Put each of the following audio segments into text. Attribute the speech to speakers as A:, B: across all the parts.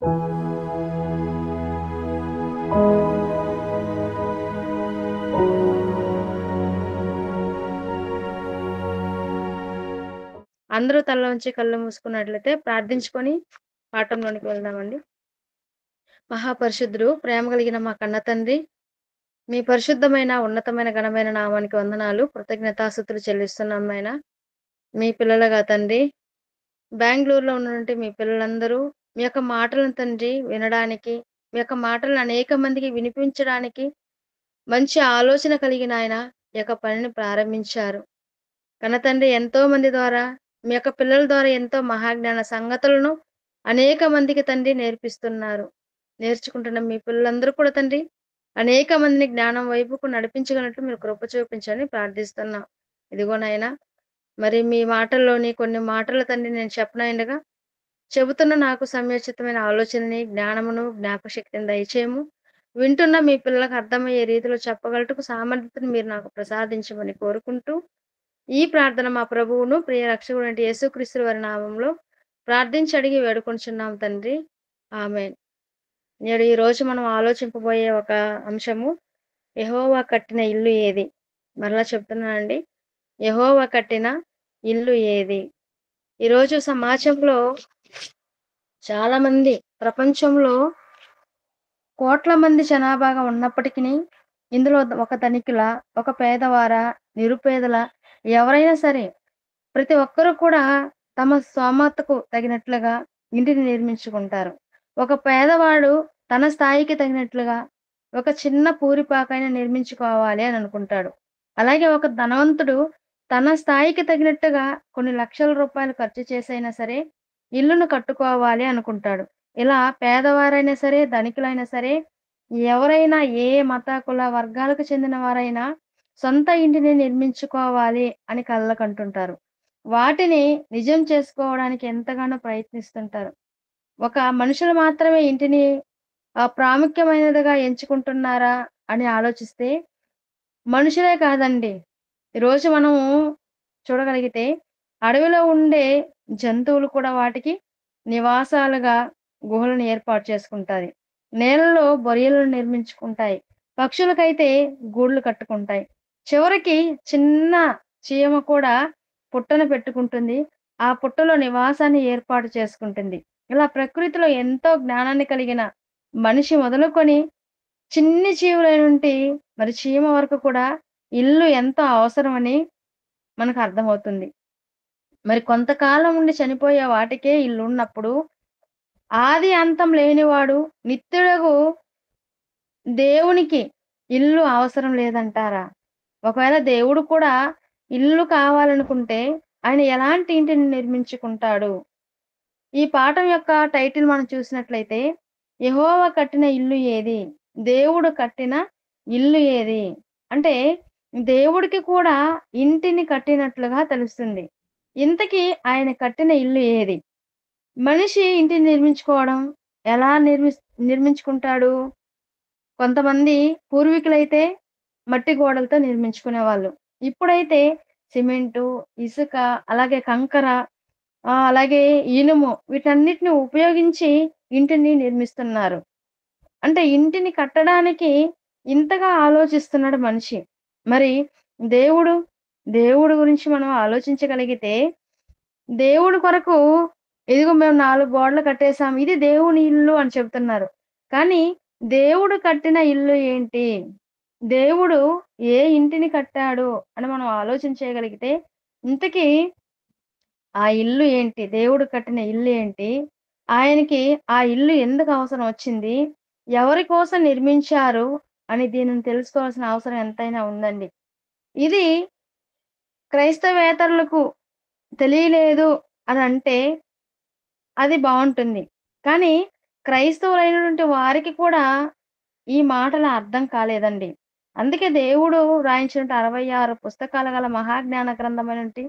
A: అందరూ తలలోంచి కళ్ళు మూసుకున్నట్లయితే ప్రార్థించుకొని పాఠంలోనికి వెళ్దామండి. మహాపరిశుద్ధుడు, ప్రేమ కలిగిన మా కన్న తండ్రి, మీ పరిశుద్ధమైన, ఉన్నతమైన, ఘనమైన నామానికి వందనాలు, కృతజ్ఞతాస్తుతులు చెల్లిస్తున్నాం నాయనా. మీ పిల్లలుగా తండ్రి, బెంగుళూరులో ఉన్నటువంటి మీ పిల్లలందరూ మీ యొక్క మాటలను తండ్రి వినడానికి, మీ యొక్క మాటలను అనేక మందికి వినిపించడానికి మంచి ఆలోచన కలిగిన ఆయన ఈ యొక్క పనిని ప్రారంభించారు. కన్న తండ్రి ఎంతో మంది ద్వారా, మీ యొక్క పిల్లల ద్వారా ఎంతో మహాజ్ఞాన సంగతులను అనేక మందికి తండ్రి నేర్పిస్తున్నారు. నేర్చుకుంటున్న మీ పిల్లలందరూ కూడా తండ్రి, అనేక మందిని జ్ఞానం వైపుకు నడిపించగలట్టు మీరు కృప చూపించని ప్రార్థిస్తున్నాం. ఇదిగో నాయనా, మరి మీ మాటల్లోని కొన్ని మాటలు తండ్రి నేను చెప్పనయుండగా, చెబుతున్న నాకు సమయోచితమైన ఆలోచనని, జ్ఞానమును, జ్ఞాపకశక్తిని దయచేయము. వింటున్న మీ పిల్లలకు అర్థమయ్యే రీతిలో చెప్పగలటుకు సామర్థ్యతను మీరు నాకు ప్రసాదించమని కోరుకుంటూ, ఈ ప్రార్థన మా ప్రభువును, ప్రియ రక్షకుడైన యేసుక్రీస్తు వారి నామంలో ప్రార్థించి అడిగి వేడుకొనుచున్నాం తండ్రి. ఆమేన్. నేడు ఈరోజు మనం ఆలోచింపబోయే ఒక అంశము, యెహోవా కట్టిన ఇల్లు ఏది? మరలా చెప్తున్నానండి. యెహోవా కట్టిన ఇల్లు ఏది? ఈరోజు సమాజంలో చాలామంది, ప్రపంచంలో కోట్ల మంది జనాభాగా ఉన్నప్పటికిని, ఇందులో ఒక ధనికుల, ఒక పేదవార, నిరుపేదల ఎవరైనా సరే, ప్రతి ఒక్కరు కూడా తమ స్తోమతకు తగినట్లుగా ఇంటిని నిర్మించుకుంటారు. ఒక పేదవాడు తన స్థాయికి తగినట్లుగా ఒక చిన్న పూరిపాకైనా నిర్మించుకోవాలి అని అనుకుంటాడు. అలాగే ఒక ధనవంతుడు తన స్థాయికి తగినట్టుగా కొన్ని లక్షల రూపాయలు ఖర్చు చేసైనా సరే ఇల్లును కట్టుకోవాలి అనుకుంటాడు. ఇలా పేదవారైనా సరే, ధనికులైనా సరే, ఎవరైనా ఏ మత, కుల, వర్గాలకు చెందిన వారైనా సొంత ఇంటిని నిర్మించుకోవాలి అని కలలుకంటుంటారు. వాటిని నిజం చేసుకోవడానికి ఎంతగానో ప్రయత్నిస్తుంటారు. ఒక మనుషులు మాత్రమే ఇంటిని ప్రాముఖ్యమైనదిగా ఎంచుకుంటున్నారా అని ఆలోచిస్తే, మనుషులే కాదండి. ఈరోజు మనము చూడగలిగితే అడవిలో ఉండే జంతువులు కూడా వాటికి నివాసాలుగా గుహలను ఏర్పాటు చేసుకుంటాయి. నేలలో బొరియలను నిర్మించుకుంటాయి. పక్షులకైతే గూళ్ళు కట్టుకుంటాయి. చివరికి చిన్న చీమ కూడా పుట్టను పెట్టుకుంటుంది. ఆ పుట్టలో నివాసాన్ని ఏర్పాటు చేసుకుంటుంది. ఇలా ప్రకృతిలో ఎంతో జ్ఞానాన్ని కలిగిన మనిషి మొదలుకొని చిన్ని జీవులైనుంటి మరి చీమ వరకు కూడా ఇల్లు ఎంతో అవసరమని మనకు అర్థమవుతుంది. మరి కొంతకాలం ఉండి చనిపోయే వాటికే ఇల్లున్నప్పుడు, ఆది అంతం లేనివాడు నిత్యుడగు దేవునికి ఇల్లు అవసరం లేదంటారా? ఒకవేళ దేవుడు కూడా ఇల్లు కావాలనుకుంటే, ఆయన ఎలాంటి ఇంటిని నిర్మించుకుంటాడు? ఈ పాఠం యొక్క టైటిల్ మనం చూసినట్లయితే, యెహోవా కట్టిన ఇల్లు ఏది? దేవుడు కట్టిన ఇల్లు ఏది? అంటే దేవుడికి కూడా ఇంటిని కట్టినట్లుగా తెలుస్తుంది. ఇంతకీ ఆయన కట్టిన ఇల్లు ఏది? మనిషి ఇంటిని నిర్మించుకోవడం ఎలా నిర్మించుకుంటాడు? కొంతమంది పూర్వీకులైతే మట్టి గోడలతో నిర్మించుకునేవాళ్ళు. ఇప్పుడైతే సిమెంటు, ఇసుక, అలాగే కంకర, అలాగే ఇనుము వీటన్నిటిని ఉపయోగించి ఇంటిని నిర్మిస్తున్నారు. అంటే ఇంటిని కట్టడానికి ఇంతగా ఆలోచిస్తున్నాడు మనిషి. మరి దేవుడు, దేవుడు గురించి మనం ఆలోచించగలిగితే, దేవుడి కొరకు ఇదిగో మేము 4 గోడలు కట్టేసాం. ఇది దేవుని ఇల్లు అని చెప్తున్నారు. కానీ దేవుడు కట్టిన ఇల్లు ఏంటి? దేవుడు ఏ ఇంటిని కట్టాడు అని మనం ఆలోచన చేయగలిగితే, ఇంతకీ ఆ ఇల్లు ఏంటి? దేవుడు కట్టిన ఇల్లు ఏంటి? ఆయనకి ఆ ఇల్లు ఎందుకు అవసరం వచ్చింది? ఎవరి కోసం నిర్మించారు? అని దీనిని తెలుసుకోవాల్సిన అవసరం ఎంతైనా ఉందండి. ఇది క్రైస్తవేతరులకు తెలియలేదు అనంటే అది బావుంటుంది. కానీ క్రైస్తవులైనటువంటి వారికి కూడా ఈ మాటలు అర్థం కాలేదండి. అందుకే దేవుడు రాయించినటువంటి 66 పుస్తకాలు గల మహాజ్ఞాన గ్రంథమైనటువంటి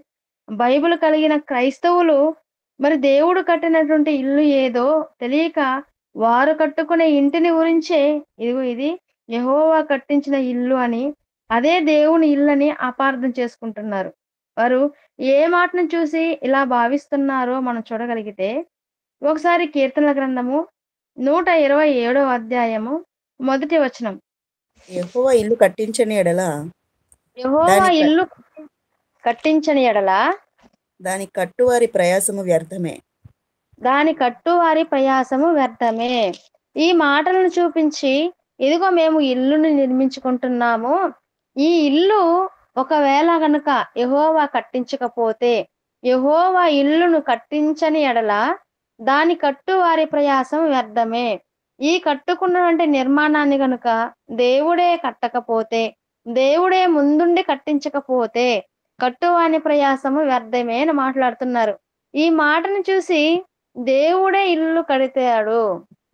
A: బైబిల్ కలిగిన క్రైస్తవులు మరి దేవుడు కట్టినటువంటి ఇల్లు ఏదో తెలియక వారు కట్టుకునే ఇంటిని గురించే ఇదిగో ఇది యెహోవా కట్టించిన ఇల్లు అని, అదే దేవుని ఇల్లని అపార్థం చేసుకుంటున్నారు. వారు ఏ మాటను చూసి ఇలా భావిస్తున్నారో మనం చూడగలిగితే, ఒకసారి కీర్తనల గ్రంథము 127వ అధ్యాయము మొదటి వచనం.
B: యెహోవా ఇల్లు కట్టించని ఎడల
A: యెహోవా ఇల్లు కట్టించని ఎడల
B: దాని కట్టువారి ప్రయాసము వ్యర్థమే.
A: దాని కట్టువారి ప్రయాసము వ్యర్థమే. ఈ మాటలను చూపించి, ఇదిగో మేము ఇల్లుని నిర్మించుకుంటున్నాము. ఈ ఇల్లు ఒకవేళ గనుక యెహోవా కట్టించకపోతే, యెహోవా ఇల్లును కట్టించని ఎడల దాని కట్టువారి ప్రయాసం వ్యర్థమే. ఈ కట్టుకున్నటువంటి నిర్మాణాన్ని గనుక దేవుడే కట్టకపోతే, దేవుడే ముందుండి కట్టించకపోతే కట్టువాని ప్రయాసము వ్యర్థమే అని మాట్లాడుతున్నారు. ఈ మాటను చూసి దేవుడే ఇల్లు కడితాడు,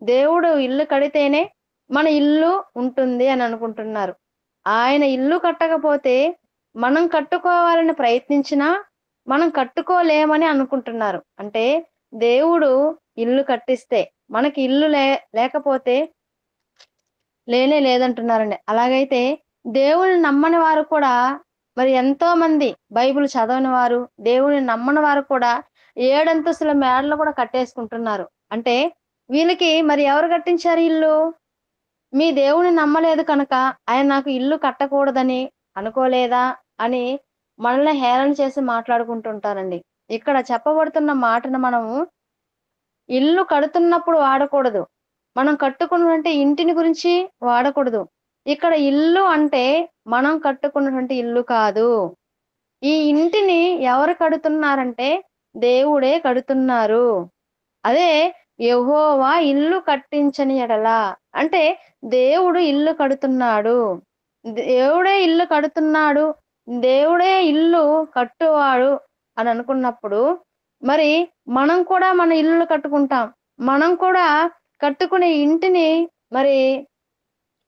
A: దేవుడు ఇల్లు కడితేనే మన ఇల్లు ఉంటుంది అని అనుకుంటున్నారు. ఆయన ఇల్లు కట్టకపోతే మనం కట్టుకోవాలని ప్రయత్నించినా మనం కట్టుకోలేమని అనుకుంటున్నారు. అంటే దేవుడు ఇల్లు కట్టిస్తే మనకి ఇల్లు లేకపోతే లేనే లేదంటున్నారండి. అలాగైతే దేవుని నమ్మని వారు కూడా, మరి ఎంతో మంది బైబిల్ చదవని వారు, దేవుని నమ్మని వారు కూడా 7 అంతస్తుల మేడలు కూడా కట్టేసుకుంటున్నారు. అంటే వీళ్ళకి మరి ఎవరు కట్టించారు ఇల్లు? మీ దేవుని నమ్మలేదు కనుక ఆయన నాకు ఇల్లు కట్టకూడదని అనుకోలేదా అని మనల్ని హేళన చేసి మాట్లాడుకుంటుంటారండి. ఇక్కడ చెప్పబడుతున్న మాటను మనము ఇల్లు కడుతున్నప్పుడు వాడకూడదు. మనం కట్టుకున్నటువంటి ఇంటిని గురించి వాడకూడదు. ఇక్కడ ఇల్లు అంటే మనం కట్టుకున్నటువంటి ఇల్లు కాదు. ఈ ఇంటిని ఎవరు కడుతున్నారంటే దేవుడే కడుతున్నారు. అదే యెహోవా ఇల్లు కట్టించని ఎడల అంటే దేవుడు ఇల్లు కడుతున్నాడు. దేవుడే ఇల్లు కడుతున్నాడు. దేవుడే ఇల్లు కట్టువాడు అని అనుకున్నప్పుడు మరి మనం కూడా మన ఇల్లు కట్టుకుంటాం. మనం కూడా కట్టుకునే ఇంటిని మరి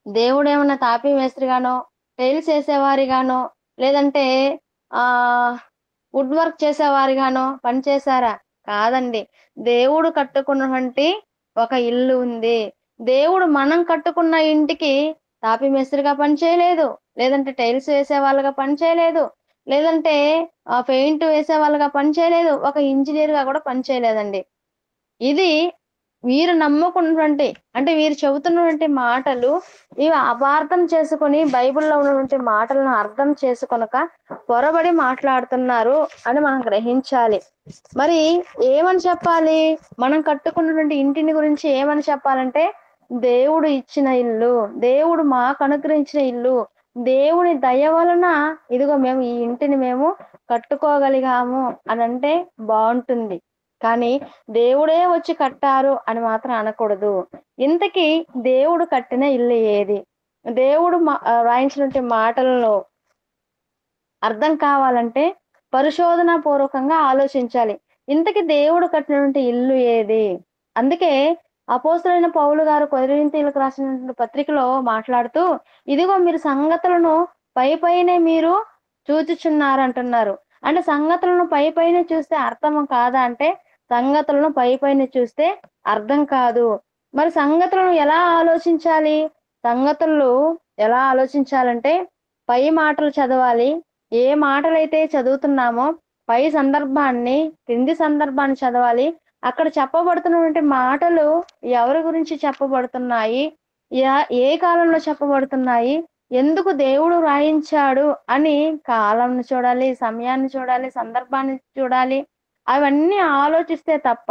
A: దేవుడేమన్నా తాపీ మేస్త్రిగానో, టైల్స్ ఏసేవారిగానో, లేదంటే వుడ్ వర్క్ చేసేవారిగానో పనిచేశారా? కాదండి. దేవుడు కట్టుకున్నటువంటి ఒక ఇల్లు ఉంది. దేవుడు మనం కట్టుకున్న ఇంటికి తాపీ మేస్త్రిగా పనిచేయలేదు, లేదంటే టైల్స్ వేసే వాళ్ళగా పనిచేయలేదు, లేదంటే పెయింట్ వేసే వాళ్ళగా పనిచేయలేదు, ఒక ఇంజనీర్‌గా కూడా పనిచేయలేదండి. ఇది వీరు నమ్ముకున్నటువంటి, అంటే వీరు చెబుతున్నటువంటి మాటలు ఇవి అపార్థం చేసుకొని బైబిల్‌లో ఉన్నటువంటి మాటలను అర్థం చేసుకొనక పొరబడి మాట్లాడుతున్నారు అని మనం గ్రహించాలి. మరి ఏమని చెప్పాలి? మనం కట్టుకున్నటువంటి ఇంటిని గురించి ఏమని చెప్పాలంటే, దేవుడు ఇచ్చిన ఇల్లు, దేవుడు మాకు అనుగ్రహించిన ఇల్లు, దేవుని దయ వలన ఇదిగో మేము ఈ ఇంటిని మేము కట్టుకోగలిగాము అనంటే బావుంటుంది. కానీ దేవుడే వచ్చి కట్టారు అని మాత్రం అనకూడదు. ఇంతకీ దేవుడు కట్టిన ఇల్లు ఏది? దేవుడు రాయించినటువంటి మాటలను అర్థం కావాలంటే పరిశోధన పూర్వకంగా ఆలోచించాలి. ఇంతకీ దేవుడు కట్టినటువంటి ఇల్లు ఏది? అందుకే అపోస్తలుడైన పౌలు గారు కొరింథీయులకు రాసినటువంటి పత్రికలో మాట్లాడుతూ, ఇదిగో మీరు సంగతులను పైపైనే మీరు చూచుచున్నారంటున్నారు. అంటే సంగతులను పైపైనే చూస్తే అర్థం కాదా అంటే, సంగతులను పైపైన చూస్తే అర్థం కాదు. మరి సంగతులను ఎలా ఆలోచించాలి? సంగతులు ఎలా ఆలోచించాలంటే పై మాటలు చదవాలి. ఏ మాటలైతే చదువుతున్నామో పై సందర్భాన్ని, కింది సందర్భాన్ని చదవాలి. అక్కడ చెప్పబడుతున్నటువంటి మాటలు ఎవరి గురించి చెప్పబడుతున్నాయి, ఏ కాలంలో చెప్పబడుతున్నాయి, ఎందుకు దేవుడు రాయించాడు అని కాలాన్ని చూడాలి, సమయాన్ని చూడాలి, సందర్భాన్ని చూడాలి. అవన్నీ ఆలోచిస్తే తప్ప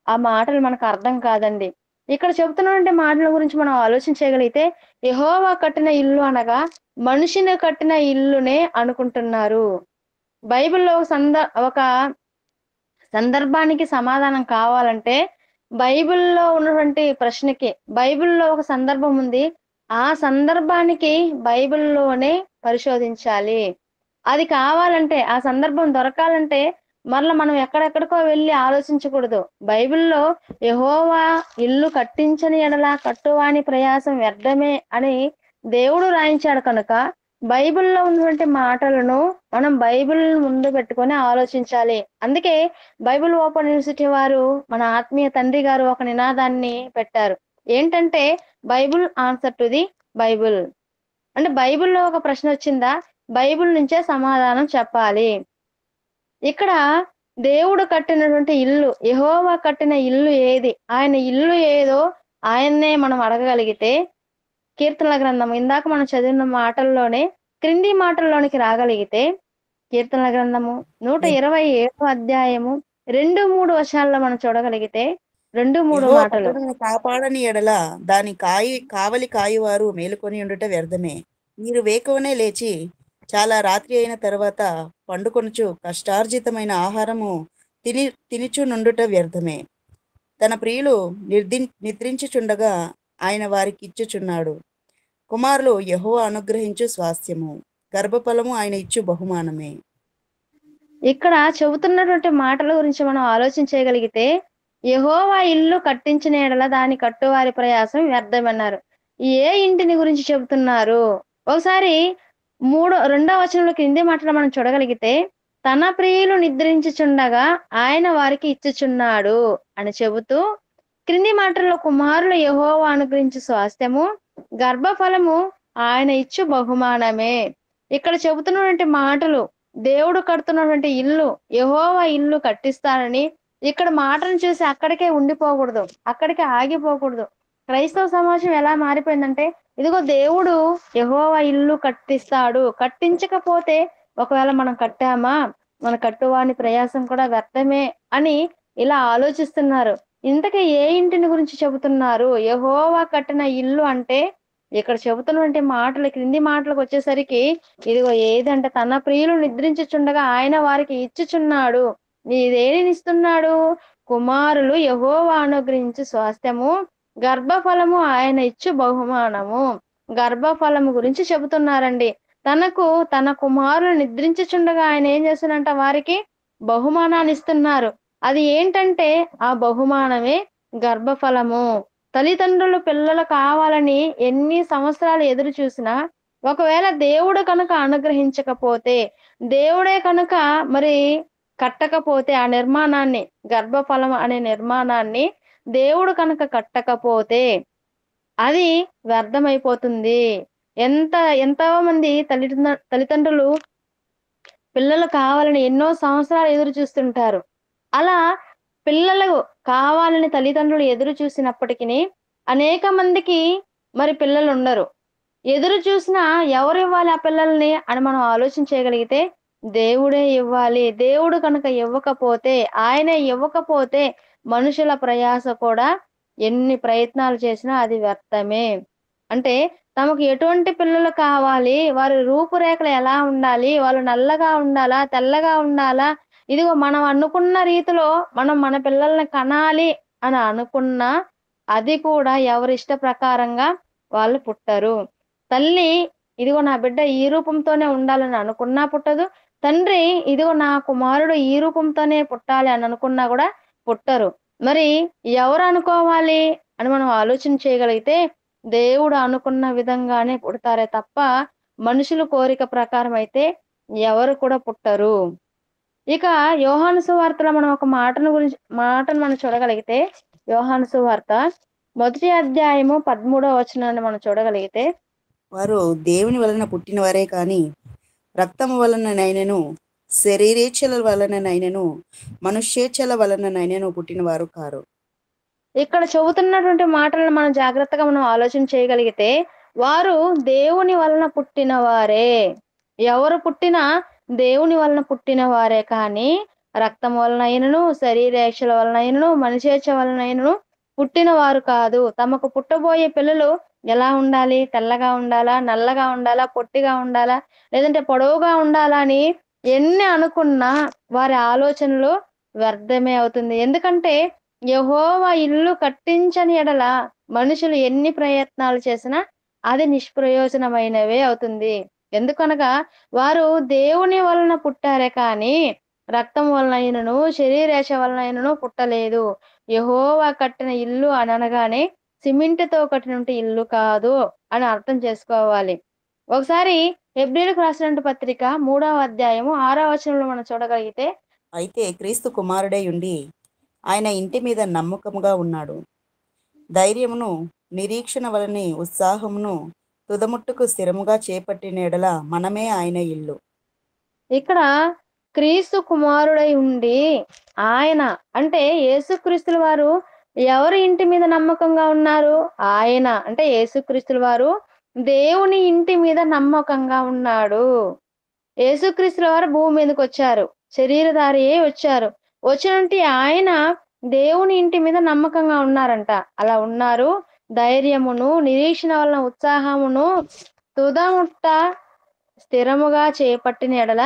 A: ఆ మాటలు మనకు అర్థం కాదండి. ఇక్కడ చెబుతున్నటువంటి మాటల గురించి మనం ఆలోచించగలిగితే, యెహోవా కట్టిన ఇల్లు అనగా మనిషిని కట్టిన ఇల్లునే అనుకుంటున్నారు. బైబిల్‌లో ఒక సందర్భానికి సమాధానం కావాలంటే బైబిల్‌లో ఉన్నటువంటి ప్రశ్నకి బైబిల్‌లో ఒక సందర్భం ఉంది. ఆ సందర్భానికి బైబిల్‌లోనే పరిశోధించాలి. అది కావాలంటే, ఆ సందర్భం దొరకాలంటే మరల మనం ఎక్కడెక్కడికో వెళ్ళి ఆలోచించకూడదు. బైబిల్‌లో యెహోవా ఇల్లు కట్టించని ఎడల కట్టువాని ప్రయాసం వ్యర్థమే అని దేవుడు రాయించాడు కనుక బైబిల్‌లో ఉన్నటువంటి మాటలను మనం బైబిల్‌ని ముందు పెట్టుకొని ఆలోచించాలి. అందుకే బైబిల్ ఓపెన్ యూనివర్సిటీ వారు, మన ఆత్మీయ తండ్రి గారు ఒక నినాదాన్ని పెట్టారు. ఏంటంటే Bible answer to the Bible. అంటే బైబిల్‌లో ఒక ప్రశ్న వచ్చిందా? బైబిల్ నుంచే సమాధానం చెప్పాలి. ఇక్కడ దేవుడు కట్టినటువంటి ఇల్లు, యెహోవా కట్టిన ఇల్లు ఏది? ఆయన ఇల్లు ఏదో ఆయన్నే మనం అడగగలిగితే కీర్తనల గ్రంథం ఇందాక మనం చదివిన మాటల్లోనే క్రింది మాటల్లోనికి రాగలిగితే కీర్తనల గ్రంథము
B: యె-
A: 127 అధ్యాయము 2-3 వచనాల్లో మనం చూడగలిగితే 2-3
B: యెహోవా
A: మాటలు.
B: పట్టణమును కాపాడని ఎడల దాని కావలి కాయువారు మేలుకొని ఉండుట వ్యర్థమే. మీరు వేకువనే లేచి చాలా రాత్రి అయిన తర్వాత పండుకొనుచు కష్టార్జితమైన ఆహారము తిని తినుచు నుండుట వ్యర్థమే. తన ప్రియులు నిద్రించుచుండగా ఆయన వారికి ఇచ్చుచున్నాడు. కుమారులు యెహోవా అనుగ్రహించు స్వాస్థ్యము, గర్భఫలము ఆయన ఇచ్చు బహుమానమే.
A: ఇక్కడ చెబుతున్నటువంటి మాటల గురించి మనం ఆలోచన చేయగలిగితే, యెహోవా ఇల్లు కట్టించిన యెడల దాని కట్టువారి ప్రయాసం వ్యర్థమన్నారు. ఏ ఇంటిని గురించి చెబుతున్నారు? ఒకసారి రెండో వచనంలో కింది మాటలు మనం చూడగలిగితే, తన ప్రియులు నిద్రించుచుండగా ఆయన వారికి ఇచ్చుచున్నాడు అని చెబుతూ, క్రింది మాటల్లో కుమారులు యెహోవా అనుగ్రహించు స్వాస్థ్యము, గర్భఫలము ఆయన ఇచ్చు బహుమానమే. ఇక్కడ చెబుతున్నటువంటి మాటలు దేవుడు కడుతున్నటువంటి ఇల్లు, యెహోవా ఇల్లు కట్టిస్తానని ఇక్కడ మాటను చూసి అక్కడికే ఉండిపోకూడదు. అక్కడికే ఆగిపోకూడదు. క్రైస్తవ సమాజం ఎలా మారిపోయిందంటే, ఇదిగో దేవుడు యెహోవా ఇల్లు కట్టిస్తాడు. కట్టించకపోతే ఒకవేళ మనం కట్టామా, మన కట్టువాని ప్రయాసం కూడా వ్యర్థమే అని ఇలా ఆలోచిస్తున్నారు. ఇంతకీ ఏ ఇంటిని గురించి చెబుతున్నారు? యెహోవా కట్టిన ఇల్లు అంటే ఇక్కడ చెబుతున్నటువంటి మాటలు క్రింది మాటలకొచ్చేసరికి ఇదిగో ఏదంటే తన ప్రియులు నిద్రించుచుండగా ఆయన వారికి ఇచ్చుచున్నాడు. దేనినిస్తున్నాడు? కుమారులు యెహోవా అనుగ్రహించు స్వాస్థ్యము, గర్భఫలము ఆయన ఇచ్చు బహుమానము. గర్భఫలము గురించి చెబుతున్నారండి. తన కుమారులు నిద్రించుచుండగా ఆయన ఏం చేస్తున్నంట వారికి బహుమానాన్ని ఇస్తున్నారు. అది ఏంటంటే ఆ బహుమానమే గర్భఫలము. తల్లిదండ్రులు పిల్లలు కావాలని ఎన్ని సంవత్సరాలు ఎదురు చూసినా ఒకవేళ దేవుడు కనుక అనుగ్రహించకపోతే, దేవుడే కనుక మరి కట్టకపోతే ఆ నిర్మాణాన్ని, గర్భఫలం అనే నిర్మాణాన్ని దేవుడు కనుక కట్టకపోతే అది వ్యర్థమైపోతుంది. ఎంత ఎంతో మంది తల్లిదండ్రులు పిల్లలు కావాలని ఎన్నో సంవత్సరాలు ఎదురు చూస్తుంటారు. అలా పిల్లలు కావాలని తల్లిదండ్రులు ఎదురు చూసినప్పటికిని అనేక మందికి మరి పిల్లలుండరు. ఎదురు చూసినా ఎవరివ్వాలి ఆ పిల్లల్ని అని మనం ఆలోచన చేయగలిగితే దేవుడే ఇవ్వాలి. దేవుడు కనుక ఇవ్వకపోతే, ఆయనే ఇవ్వకపోతే మనుషుల ప్రయాస కూడా ఎన్ని ప్రయత్నాలు చేసినా అది వ్యర్థమే. అంటే తమకు ఎటువంటి పిల్లలు కావాలి? వారి రూపురేఖలు ఎలా ఉండాలి? వాళ్ళు నల్లగా ఉండాలా? తెల్లగా ఉండాలా? ఇదిగో మనం అనుకున్న రీతిలో మనం మన పిల్లల్ని కనాలి అని అనుకున్నా, అది కూడా ఎవరి ఇష్ట ప్రకారంగా వాళ్ళు పుట్టరు. తల్లి ఇదిగో నా బిడ్డ ఈ రూపంతోనే ఉండాలని అనుకున్నా పుట్టదు. తండ్రి ఇదిగో నా కుమారుడు ఈ రూపంతోనే పుట్టాలి అని అనుకున్నా గూడా పుట్టరు. మరి ఎవరు అనుకోవాలి అని మనం ఆలోచన చేయగలిగితే, దేవుడు అనుకున్న విధంగానే పుడతారే తప్ప, మనుషుల కోరిక ప్రకారం అయితే ఎవరు కూడా పుట్టరు. ఇక యోహాను సువార్తలో మనం ఒక మాటను మనం చూడగలిగితే, యోహాను సువార్త మొదటి అధ్యాయము 13వ వచనాన్ని మనం చూడగలిగితే,
B: వారు దేవుని వలన పుట్టినవారే కాని రక్తము వలననైనను శరీరేచ్ఛల వలననైనను మనుష్యేచ్ఛల వలననైనను పుట్టినవారు కారు.
A: ఇక్కడ చెబుతున్నటువంటి మాటలను మనం జాగ్రత్తగా మనం ఆలోచన చేయగలిగితే, వారు దేవుని వలన పుట్టిన వారే. ఎవరు పుట్టినా దేవుని వలన పుట్టిన వారే కానీ, రక్తం వలనైనను, శరీరేచ్ఛల వలనైనను, మనిషేచ్ఛ వలనైనను పుట్టిన వారు కాదు. తమకు పుట్టబోయే పిల్లలు ఎలా ఉండాలి? తెల్లగా ఉండాలా? నల్లగా ఉండాలా? పొట్టిగా ఉండాలా? లేదంటే పొడవుగా ఉండాలా? అని ఎన్ని అనుకున్నా వారి ఆలోచనలు వ్యర్థమే అవుతుంది. ఎందుకంటే యెహోవా ఇల్లు కట్టించని ఎడల మనుషులు ఎన్ని ప్రయత్నాలు చేసినా అది నిష్ప్రయోజనమైనవే అవుతుంది. ఎందుకనగా వారు దేవుని వలన పుట్టారే కానీ రక్తం వలనైనను, శరీరేచ్ఛ వలనైనను పుట్టలేదు. యెహోవా కట్టిన ఇల్లు అని అనగానే సిమెంట్‌తో కట్టినటువంటి ఇల్లు కాదు అని అర్థం చేసుకోవాలి. ఒకసారి హెబ్రీయులకు రాసినటువంటి పత్రిక 3వ అధ్యాయము 6వ వచనంలో మనం చూడగలిగితే,
B: అయితే క్రీస్తు కుమారుడై ఉండి ఆయన ఇంటి మీద నమ్మకముగా ఉన్నాడు. ధైర్యమును నిరీక్షణ వలని ఉత్సాహమును తుదముట్టుకు స్థిరముగా చేపట్టిన ఎడల మనమే ఆయన ఇల్లు.
A: ఇక్కడ క్రీస్తు కుమారుడై ఉండి ఆయన అంటే యేసుక్రీస్తుల వారు ఎవరి ఇంటి మీద నమ్మకంగా ఉన్నారు? ఆయన అంటే యేసుక్రీస్తుల వారు దేవుని ఇంటి మీద నమ్మకంగా ఉన్నాడు. యేసుక్రీస్తుల వారు భూమి మీదకొచ్చారు. శరీరధారి అయ్యి వచ్చారు. వచ్చినంటి ఆయన దేవుని ఇంటి మీద నమ్మకంగా ఉన్నారంట. అలా ఉన్నారు. ధైర్యమును, నిరీక్షణ వలన ఉత్సాహమును తుదముట్ట స్థిరముగా చేపట్టిన ఎడల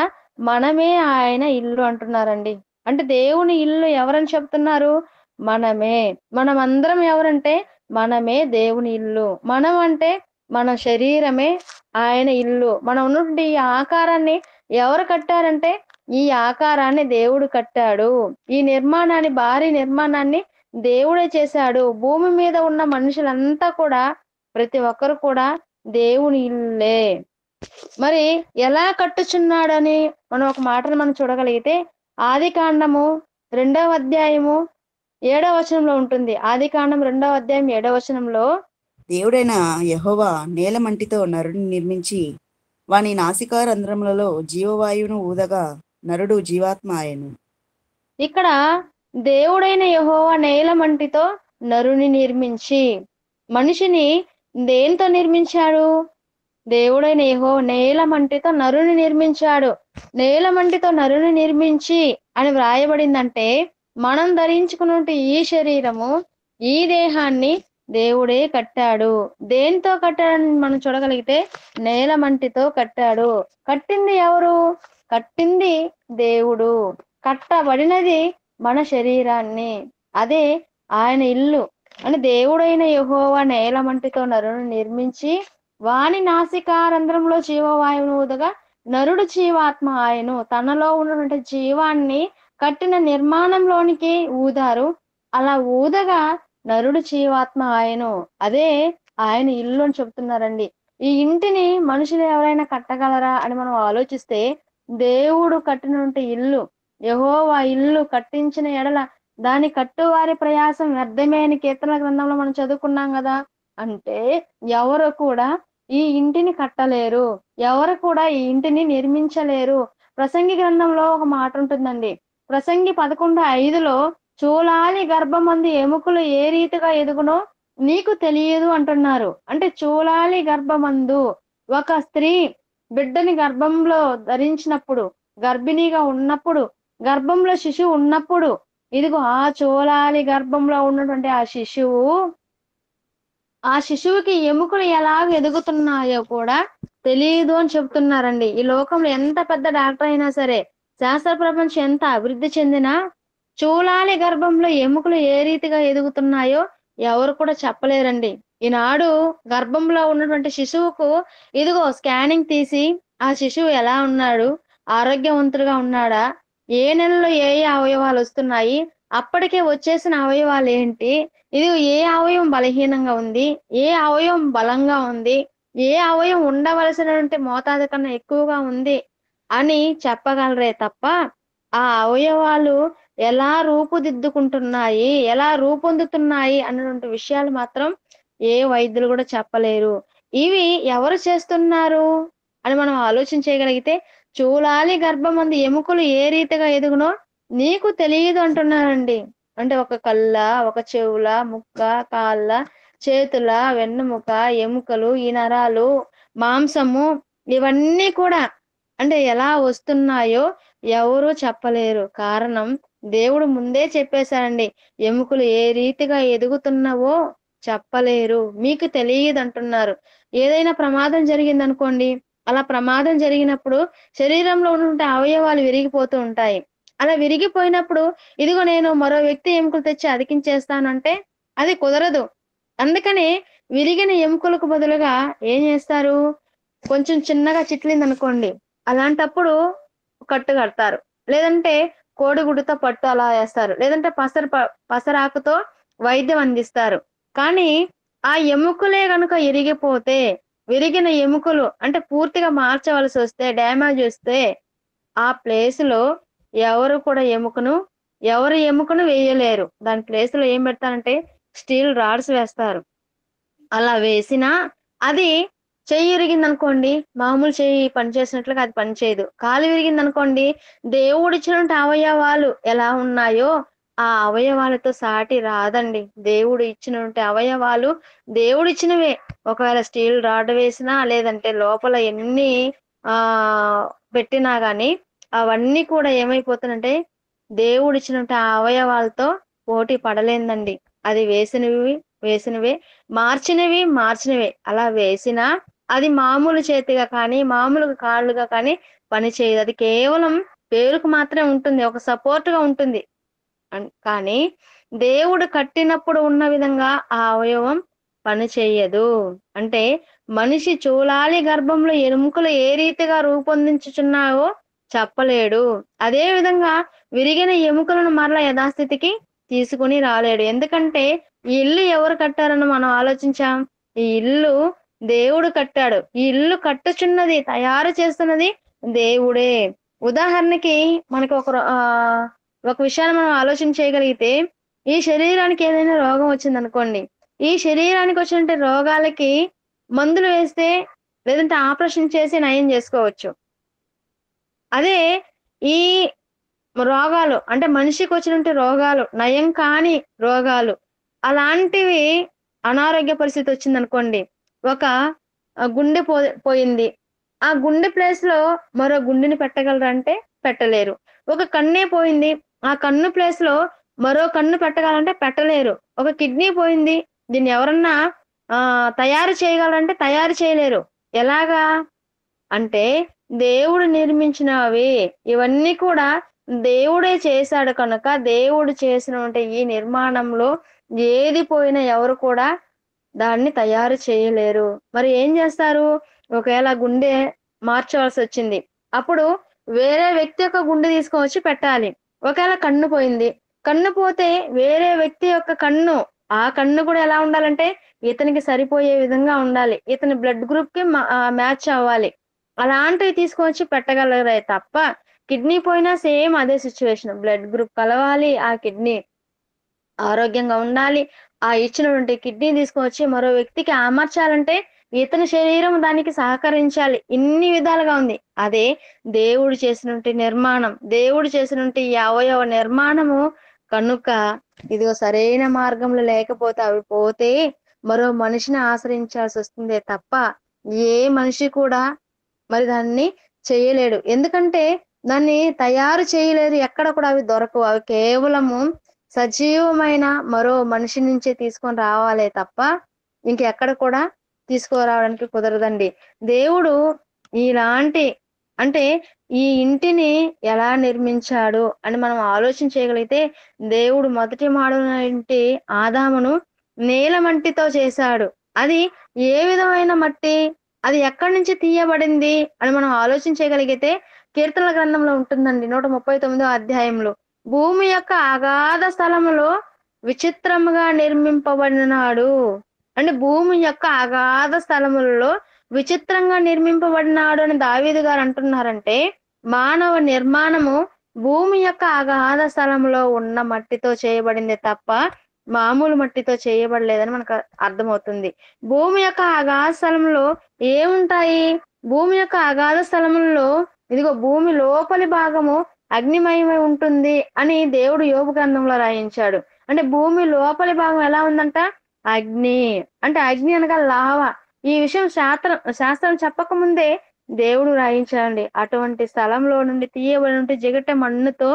A: మనమే ఆయన ఇల్లు అంటున్నారండి. అంటే దేవుని ఇల్లు ఎవరని చెప్తున్నారు? మనమే. మనమందరం ఎవరంటే మనమే దేవుని ఇల్లు. మనం అంటే మన శరీరమే ఆయన ఇల్లు. మనం ఉన్నటువంటి ఈ ఆకారాన్ని ఎవరు కట్టారంటే ఈ ఆకారాన్ని దేవుడు కట్టాడు. ఈ నిర్మాణాన్ని భారీ నిర్మాణాన్ని దేవుడే చేశాడు. భూమి మీద ఉన్న మనుషులంతా కూడా ప్రతి ఒక్కరు కూడా దేవుని ఇల్లే. మరి ఎలా కట్టుచున్నాడని మనం ఒక మాటను మనం చూడగలిగితే ఆదికాండము 2వ అధ్యాయము 7వ వచనంలో ఉంటుంది. ఆదికాండం 2వ అధ్యాయం 7వ వచనంలో
B: దేవుడైన యెహోవా నేలమంటితో నరుని నిర్మించి వాని నాసికారంధ్రములలో జీవవాయువును ఊదగా నరుడు జీవాత్మ ఆయను.
A: ఇక్కడ దేవుడైన యెహోవా నేలమంటితో నరుని నిర్మించి, మనిషిని దేనితో నిర్మించాడు? దేవుడైన యెహోవా నేలమంటితో నరుని నిర్మించాడు. నేలమంటితో నరుని నిర్మించి అని వ్రాయబడిందంటే మనం ధరించుకున్నటువంటి ఈ శరీరము, ఈ దేహాన్ని దేవుడే కట్టాడు. దేనితో కట్టాడని మనం చూడగలిగితే నేలమంటితో కట్టాడు. కట్టింది ఎవరు? కట్టింది దేవుడు. కట్టబడినది మన శరీరాన్ని. అదే ఆయన ఇల్లు. అని దేవుడైన యెహోవా నేలమంటితో నరుని నిర్మించి వాని నాసికారంధ్రంలో జీవవాయువును ఊదగా నరుడు జీవాత్మ ఆయను. తనలో ఉన్నటువంటి జీవాన్ని కట్టిన నిర్మాణంలోనికి ఊదారు. అలా ఊదగా నరుడు జీవాత్మ ఆయను. అదే ఆయన ఇల్లు అని చెప్తున్నారండి. ఈ ఇంటిని మనుషులు ఎవరైనా కట్టగలరా అని మనం ఆలోచిస్తే దేవుడు కట్టినటువంటి ఇల్లు, యెహోవా ఇల్లు కట్టించిన ఎడల దాని కట్టువారి ప్రయాసం వ్యర్థమే అని కీర్తనల గ్రంథంలో మనం చదువుకున్నాం కదా. అంటే ఎవరు కూడా ఈ ఇంటిని కట్టలేరు. ఎవరు కూడా ఈ ఇంటిని నిర్మించలేరు. ప్రసంగి గ్రంథంలో ఒక మాట ఉంటుందండి. ప్రసంగి 11:5లో చూలాలి గర్భమందు ఎముకలు ఏ రీతిగా ఎదుగునో నీకు తెలియదు అంటున్నారు. అంటే చూలాలి గర్భమందు ఒక స్త్రీ బిడ్డని గర్భంలో ధరించినప్పుడు, గర్భిణిగా ఉన్నప్పుడు, గర్భంలో శిశువు ఉన్నప్పుడు, ఇదిగో ఆ చూలాలి గర్భంలో ఉన్నటువంటి ఆ శిశువుకి ఎముకలు ఎలాగ ఎదుగుతున్నాయో కూడా తెలియదు అని చెప్తున్నారండి. ఈ లోకంలో ఎంత పెద్ద డాక్టర్ అయినా సరే, శాస్త్ర ప్రపంచం ఎంత అభివృద్ధి చెందినా చూలాలి గర్భంలో ఎముకలు ఏ రీతిగా ఎదుగుతున్నాయో ఎవరు కూడా చెప్పలేరండి. ఈనాడు గర్భంలో ఉన్నటువంటి శిశువుకు ఇదిగో స్కానింగ్ తీసి ఆ శిశువు ఎలా ఉన్నాడు, ఆరోగ్యవంతుడుగా ఉన్నాడా, ఏ నెలలో ఏ ఏ అవయవాలు వస్తున్నాయి, అప్పటికే వచ్చేసిన అవయవాలు ఏంటి, ఇది ఏ అవయవం బలహీనంగా ఉంది, ఏ అవయవం బలంగా ఉంది, ఏ అవయవం ఉండవలసినటువంటి మోతాదు కన్నా ఎక్కువగా ఉంది అని చెప్పగలరే తప్ప ఆ అవయవాలు ఎలా రూపుదిద్దుకుంటున్నాయి, ఎలా రూపొందుతున్నాయి అన్నటువంటి విషయాలు మాత్రం ఏ వైద్యులు కూడా చెప్పలేరు. ఇవి ఎవరు చేస్తున్నారు అని మనం ఆలోచన చేయగలిగితే చూలాలి గర్భమందు ఎముకలు ఏ రీతిగా ఎదుగునో నీకు తెలియదు అంటున్నారండి. అంటే ఒక కళ్ళ, ఒక చెవుల, ముక్క, కాళ్ళ, చేతుల, వెన్నుముక, ఎముకలు, ఈ నరాలు, మాంసము ఇవన్నీ కూడా అంటే ఎలా వస్తున్నాయో ఎవరు చెప్పలేరు. కారణం దేవుడు ముందే చెప్పేశారండి. ఎముకలు ఏ రీతిగా ఎదుగుతున్నావో చెప్పలేరు. మీకు తెలియదంటున్నారు. ఏదైనా ప్రమాదం జరిగిందనుకోండి, అలా ప్రమాదం జరిగినప్పుడు శరీరంలో ఉన్నటువంటి అవయవాలు విరిగిపోతూ ఉంటాయి. అలా విరిగిపోయినప్పుడు ఇదిగో నేను మరో వ్యక్తి ఎముకలు తెచ్చి అతికించేస్తానంటే అది కుదరదు. అందుకని విరిగిన ఎముకలకు బదులుగా ఏం చేస్తారు? కొంచెం చిన్నగా చిట్లిందనుకోండి, అలాంటప్పుడు కట్టు కడతారు. లేదంటే కోడిగుడ్డుతో పట్టు అలా వేస్తారు. లేదంటే పసరాకుతో వైద్యం అందిస్తారు. కానీ ఆ ఎముకలే గనుక ఇరిగిపోతే, విరిగిన ఎముకలు అంటే పూర్తిగా మార్చవలసి వస్తే, డ్యామేజ్ వస్తే ఆ ప్లేస్‌లో ఎవరు కూడా ఎవరి ఎముకను వేయలేరు. దాని ప్లేస్‌లో ఏం పెడతారంటే స్టీల్ రాడ్స్ వేస్తారు. అలా వేసినా అది చెయ్యి ఇరిగిందనుకోండి, మామూలు చెయ్యి పనిచేసినట్లుగా అది పనిచేయదు. కాలు విరిగిందనుకోండి, దేవుడిచ్చినటువంటి అవయవాలు ఎలా ఉన్నాయో ఆ అవయవాలతో సాటి రాదండి. దేవుడు ఇచ్చినటువంటి అవయవాలు దేవుడిచ్చినవే. ఒకవేళ స్టీల్ రాడ్ వేసినా, లేదంటే లోపల ఎన్ని పెట్టినా గాని, అవన్నీ కూడా ఏమైపోతున్నంటే, దేవుడిచ్చినటువంటి ఆ అవయవాలతో పోటీ పడలేందండి. అది వేసినవే, మార్చినవే. అలా వేసినా, అది మామూలు చేతిగా కానీ, మామూలు కాళ్ళుగా కానీ పని చేయదు. అది కేవలం పేరుకు మాత్రమే ఉంటుంది. ఒక సపోర్ట్‌గా ఉంటుంది. కానీ దేవుడు కట్టినప్పుడు ఉన్న విధంగా ఆ అవయవం పని చెయ్యదు. అంటే మనిషి చూలాలి గర్భంలో ఎముకలు ఏ రీతిగా రూపొందించుచున్నావో చెప్పలేడు. అదే విధంగా విరిగిన ఎముకలను మరలా యథాస్థితికి తీసుకొని రాలేడు. ఎందుకంటే ఈ ఇల్లు ఎవరు కట్టారని మనం ఆలోచించాం. ఈ ఇల్లు దేవుడు కట్టాడు. ఈ ఇల్లు కట్టుచున్నది, తయారు చేస్తున్నది దేవుడే. ఉదాహరణకి మనకి ఒక విషయాన్ని మనం ఆలోచన చేయగలిగితే, ఈ శరీరానికి ఏదైనా రోగం వచ్చిందనుకోండి. ఈ శరీరానికి వచ్చినటువంటి రోగాలకి మందులు వేస్తే, లేదంటే ఆపరేషన్ చేసి నయం జేసుకోవచ్చు. అదే ఈ రోగాలు అంటే మనిషికొచ్చినటువంటి రోగాలు, నయం కాని రోగాలు, అలాంటివి అనారోగ్య పరిస్థితి వచ్చిందనుకోండి. ఒక గుండె పోయింది. ఆ గుండె ప్లేస్‌లో మరో గుండెని పెట్టగలరా అంటే పెట్టలేరు. ఒక కన్నే పోయింది. ఆ కన్ను ప్లేస్‌లో మరో కన్ను పెట్టగలరంటే పెట్టలేరు. ఒక కిడ్నీ పోయింది. దీన్ని ఎవరన్నా తయారు చేయగలరంటే తయారు చేయలేరు. ఎలాగా? అంటే దేవుడు నిర్మించినవి. ఇవన్నీ కూడా దేవుడే చేశాడు కనుక, దేవుడు చేసినటువంటి ఈ నిర్మాణంలో ఏది పోయినా ఎవరు కూడా దాన్ని తయారు చేయలేరు. మరి ఏం జేస్తారు? ఒకవేళ గుండె మార్చవలసొచ్చింది. అప్పుడు వేరే వ్యక్తి యొక్క గుండె తీసుకొచ్చి పెట్టాలి. ఒకవేళ కన్ను పోయింది. కన్ను పోతే వేరే వ్యక్తి యొక్క కన్ను, ఆ కన్ను కూడా ఎలా ఉండాలంటే ఇతనికి సరిపోయే విధంగా ఉండాలి. ఇతని బ్లడ్ గ్రూప్‌కి మ్యాచ్ అవ్వాలి. అలాంటివి తీసుకొచ్చి పెట్టగలరే తప్ప, కిడ్నీ పోయినా సేమ్ అదే సిట్యుయేషన్. బ్లడ్ గ్రూప్ కలవాలి. ఆ కిడ్నీ ఆరోగ్యంగా ఉండాలి. ఆ ఇచ్చినటువంటి కిడ్నీ తీసుకొచ్చి మరో వ్యక్తికి అమర్చాలంటే, ఇతని శరీరం దానికి సహకరించాలి. ఇన్ని విధాలుగా ఉంది. అదే దేవుడు చేసినటువంటి నిర్మాణం. దేవుడు చేసినటువంటి ఈ అవయవ నిర్మాణము కనుక, ఇదిగో సరైన మార్గంలో లేకపోతే అవి పోతే, మరో మనిషిని ఆశ్రయించాల్సొస్తుందే తప్ప, ఏ మనిషి కూడా మరి దాన్ని చేయలేడు. ఎందుకంటే, దాన్ని తయారు చేయలేదు. ఎక్కడ కూడా అవి దొరకవు. అవి కేవలము సజీవమైన మరో మనిషి నుంచే తీసుకొని రావాలే తప్ప, ఇంకెక్కడ కూడా తీసుకురావడానికి కుదరదండి. దేవుడు ఇలాంటి అంటే ఈ ఇంటిని ఎలా నిర్మించాడు అని మనం ఆలోచన చేయగలిగితే, దేవుడు మొదటి మానవుని ఇంటి ఆదామును నేలమట్టితో చేశాడు. అది ఏ విధమైన మట్టి? అది ఎక్కడి నుంచి తీయబడింది అని మనం ఆలోచన చేయగలిగితే, కీర్తనల గ్రంథంలో ఉంటుందండి 139 అధ్యాయంలో. భూమి యొక్క అగాధ స్థలములో విచిత్రముగా నిర్మింపబడినాడు. అంటే భూమి యొక్క అగాధ స్థలములలో విచిత్రంగా నిర్మింపబడినాడు అని దావీదు గారు అంటున్నారంటే, మానవ నిర్మాణము భూమి యొక్క అగాధ స్థలంలో ఉన్న మట్టితో చేయబడిందే తప్ప, మామూలు మట్టితో చేయబడలేదని మనకు అర్థమవుతుంది. భూమి యొక్క అగాధ స్థలంలో ఏముంటాయి? భూమి యొక్క అగాధ స్థలముల్లో ఇదిగో భూమి లోపలి భాగము అగ్నిమయమై ఉంటుంది అని దేవుడు యోబు గ్రంథంలో రాయించాడు. అంటే భూమి లోపలి భాగం ఎలా ఉందంట? అగ్ని. అంటే అగ్ని అనగా లావా. ఈ విషయం శాస్త్రం చెప్పకముందే దేవుడు రాయించాడండి. అటువంటి స్థలంలో నుండి తీయబడినటువంటి జిగట మన్నుతో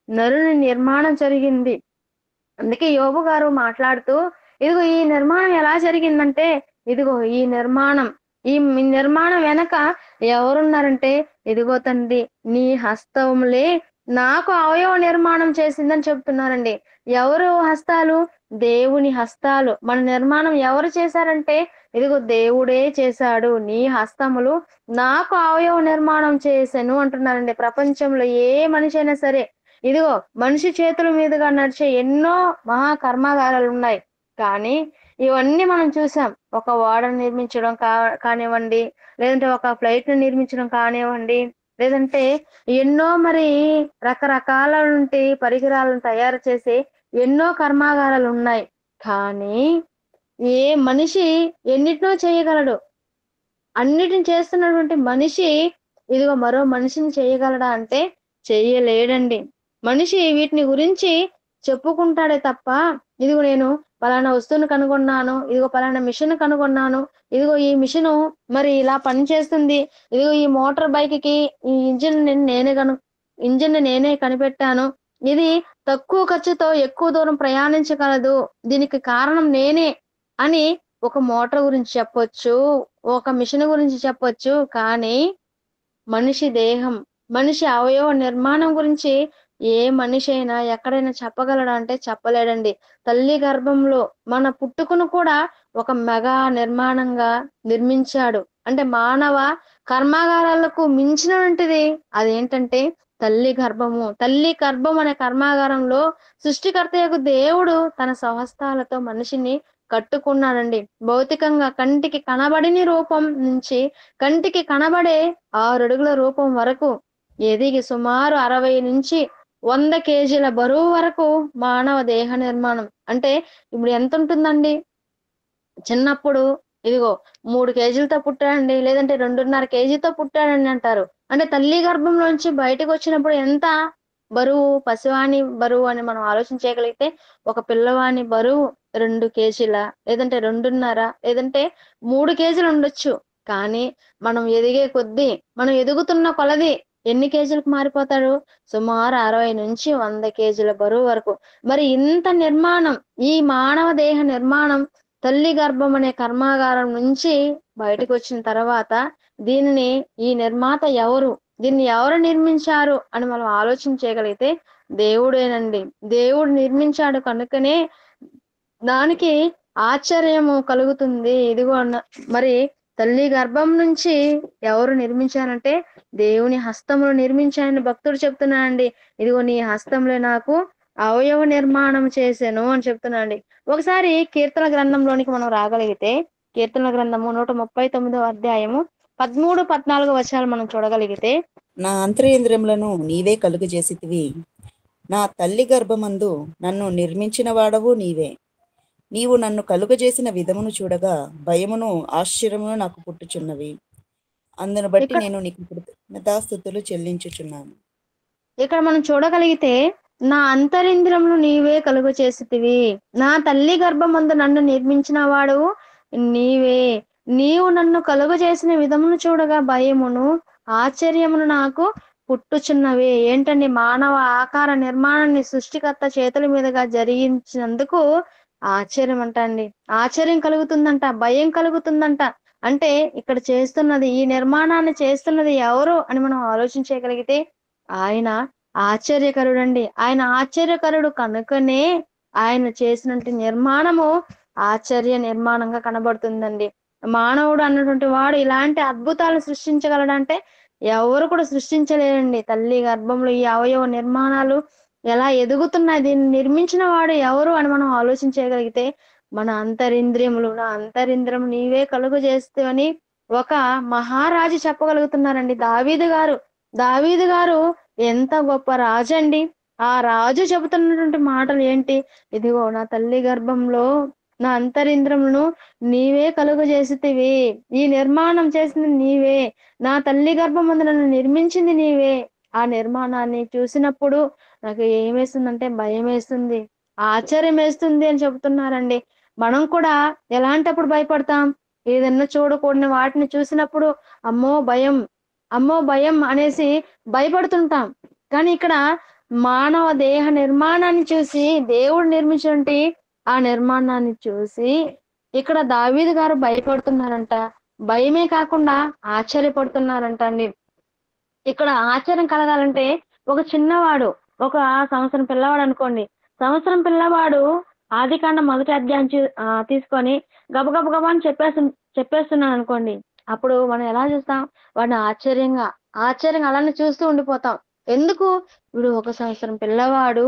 A: నరుని నిర్మాణం జరిగింది. అందుకే యోబు గారు మాట్లాడుతూ, ఇదిగో ఈ నిర్మాణం ఎలా జరిగిందంటే, ఇదిగో ఈ నిర్మాణం వెనక ఎవరున్నారంటే, ఇదిగో తండ్రి నీ హస్తములే నాకు అవయవ నిర్మాణం చేసిందని చెప్తున్నారండి. ఎవరు హస్తాలు? దేవుని హస్తాలు. మన నిర్మాణం ఎవరు చేశారంటే, ఇదిగో దేవుడే చేశాడు. నీ హస్తములు నాకు అవయవ నిర్మాణం చేసెను అంటున్నారండి. ప్రపంచంలో ఏ మనిషి అయినా సరే, ఇదిగో మనిషి చేతుల మీదుగా నడిచే ఎన్నో మహా కర్మాగారాలున్నాయి. కానీ ఇవన్నీ మనం చూసాం. ఒక ఓడను నిర్మించడం కానివ్వండి, లేదంటే ఒక ఫ్లైట్‌ని నిర్మించడం కానివ్వండి, లేదంటే ఎన్నో మరి రకరకాలటువంటి పరికరాలను తయారు చేసే ఎన్నో కర్మాగారాలున్నాయి. కానీ ఏ మనిషి ఎన్నిటినో చేయగలడు. అన్నిటిని చేస్తున్నటువంటి మనిషి ఇదిగో మరో మనిషిని చేయగలడా అంటే చెయ్యలేడండి. మనిషి వీటిని గురించి చెప్పుకుంటాడే తప్ప, ఇదిగో నేను పలానా వస్తువుని కనుగొన్నాను, ఇదిగో పలానా మిషన్ కనుగొన్నాను, ఇదిగో ఈ మిషను మరి ఇలా పనిచేస్తుంది, ఇదిగో ఈ మోటార్ బైక్‌కి ఈ ఇంజిన్‌ని నేనే కనిపెట్టాను. ఇది తక్కువ ఖర్చుతో ఎక్కువ దూరం ప్రయాణించగలదు. దీనికి కారణం నేనే అని ఒక మోటార్ గురించి చెప్పొచ్చు. ఒక మిషన్ గురించి చెప్పొచ్చు. కానీ మనిషి దేహం, మనిషి అవయవ నిర్మాణం గురించి ఏ మనిషైనా ఎక్కడైనా చెప్పగలడా అంటే చెప్పలేడండి. తల్లి గర్భంలో మన పుట్టుకను కూడా ఒక మెగా నిర్మాణంగా నిర్మించాడు. అంటే మానవ కర్మాగారాలకు మించినటువంటిది అదేంటంటే తల్లి గర్భము. తల్లి గర్భం అనే కర్మాగారంలో సృష్టికర్తయగు దేవుడు తన స్వహస్తాలతో మనిషిని కట్టుకున్నాడండి. భౌతికంగా కంటికి కనబడని రూపం నుంచి కంటికి కనబడే 6 అడుగుల రూపం వరకు ఎదిగి సుమారు 60-100 కేజీల బరువు వరకు మానవ దేహ నిర్మాణం. అంటే ఇప్పుడు ఎంతుంటుందండి? చిన్నప్పుడు ఇదిగో 3 కేజీలతో పుట్టాడండి, లేదంటే 2.5 కేజీతో పుట్టాడండి అంటారు. అంటే తల్లి గర్భంలోంచి బయటకొచ్చినప్పుడు ఎంత బరువు, పసివాని బరువు అని మనం ఆలోచన చేయగలిగితే, ఒక పిల్లవాని బరువు 2 కేజీల, లేదంటే 2.5, లేదంటే 3 కేజీలు ఉండొచ్చు. కానీ మనం ఎదిగే కొద్దీ, మనం ఎదుగుతున్న కొలది ఎన్ని కేజీలకు మారిపోతాడు? సుమారు 60-100 కేజీల బరువు వరకు. మరి ఇంత నిర్మాణం, ఈ మానవ దేహ నిర్మాణం తల్లి గర్భం అనే కర్మాగారం నుంచి బయటకొచ్చిన తర్వాత దీనిని ఈ నిర్మాత ఎవరు? దీన్ని ఎవరు నిర్మించారు అని మనం ఆలోచన చేయగలిగితే దేవుడేనండి. దేవుడు నిర్మించాడు కనుకనే దానికి ఆశ్చర్యము కలుగుతుంది. ఇదిగో మరి తల్లి గర్భం నుంచి ఎవరు నిర్మించారంటే దేవుని హస్తములు నిర్మించాయని భక్తుడు చెప్తున్నాడండి. ఇదిగో నీ హస్తంలో నాకు అవయవ నిర్మాణం చేశాను అని చెప్తున్నాడండి. ఒకసారి కీర్తన గ్రంథంలోనికి మనం రాగలిగితే కీర్తన గ్రంథము 139వ అధ్యాయము 13, 14 వచనాలు మనం చూడగలిగితే,
B: నా అంతరేంద్రియములను నీవే కలుగజేసితివి. నా తల్లి గర్భమందు నన్ను నిర్మించిన వాడవు నీవే. నీవు నన్ను కలుగజేసిన విధమును చూడగా భయమును ఆశ్చర్యమును నాకు పుట్టుచున్నవి. అందును బట్టి
A: ఇక్కడ
B: నేను నీకు కృతజ్ఞతాస్తుతులు చెల్లించుచున్నాను.
A: ఇక్కడ మనం చూడగలిగితే నా అంతరింద్రియములు నీవే కలుగ చేసితివి, నా తల్లి గర్భమందు నన్ను నిర్మించిన వాడు నీవే, నీవు నన్ను కలుగ చేసిన విధమును చూడగా భయమును ఆశ్చర్యమును నాకు పుట్టుచున్నవి. ఏంటండి? మానవ ఆకార నిర్మాణాన్ని సృష్టికర్త చేతుల మీదుగా జరిగించినందుకు ఆశ్చర్యం అంట అండి. ఆశ్చర్యం కలుగుతుందంట, భయం కలుగుతుందంట. అంటే ఇక్కడ చేస్తున్నది, ఈ నిర్మాణాన్ని చేస్తున్నది ఎవరు అని మనం ఆలోచించగలిగితే ఆయన ఆశ్చర్యకరుడండి. ఆయన ఆశ్చర్యకరుడు కనుకనే ఆయన చేసినటువంటి నిర్మాణము ఆశ్చర్య నిర్మాణంగా కనబడుతుందండి. మానవుడు అన్నటువంటి వాడు ఇలాంటి అద్భుతాలు సృష్టించగలడంటే ఎవరు కూడా సృష్టించలేరండి. తల్లి గర్భంలో ఈ అవయవ నిర్మాణాలు ఎలా ఎదుగుతున్నాయి, దీన్ని నిర్మించిన వాడు ఎవరు అని మనం ఆలోచించగలిగితే మన అంతరింద్రియములు, నా అంతరింద్రియం నీవే కలుగు చేస్తేవని ఒక మహారాజు చెప్పగలుగుతున్నారండి. దావీదు గారు ఎంత గొప్ప రాజు అండి. ఆ రాజు చెబుతున్నటువంటి మాటలు ఏంటి? ఇదిగో నా తల్లి గర్భంలో నా అంతరింద్రములను నీవే కలుగు చేసితివి, ఈ నిర్మాణం చేసింది నీవే, నా తల్లి గర్భమందు నన్ను నిర్మించింది నీవే. ఆ నిర్మాణాన్ని చూసినప్పుడు నాకు ఏమేస్తుందంటే భయం వేస్తుంది, ఆశ్చర్యం వేస్తుంది అని చెబుతున్నారండి. మనం కూడా ఎలాంటప్పుడు భయపడతాం? ఏదన్నా చూడకూడని వాటిని చూసినప్పుడు అమ్మో భయం, అమ్మో భయం అనేసి భయపడుతుంటాం. కానీ ఇక్కడ మానవ దేహ నిర్మాణాన్ని చూసి, దేవుడు నిర్మించినటువంటి ఆ నిర్మాణాన్ని చూసి ఇక్కడ దావీదు గారు భయపడుతున్నారంట. భయమే కాకుండా ఆశ్చర్యపడుతున్నారంట అండి. ఇక్కడ ఆశ్చర్యం కలగాలంటే ఒక చిన్నవాడు, ఒక సంవత్సరం పిల్లవాడు అనుకోండి. సంవత్సరం పిల్లవాడు ఆదికాండం 1వ అధ్యాయం తీసుకొని గబగబ అని చెప్పేస్తున్నాను అనుకోండి. అప్పుడు మనం ఎలా చూస్తాం? వాడిని ఆశ్చర్యంగా అలానే చూస్తూ ఉండిపోతాం. ఎందుకు? వీడు 1 సంవత్సరం పిల్లవాడు,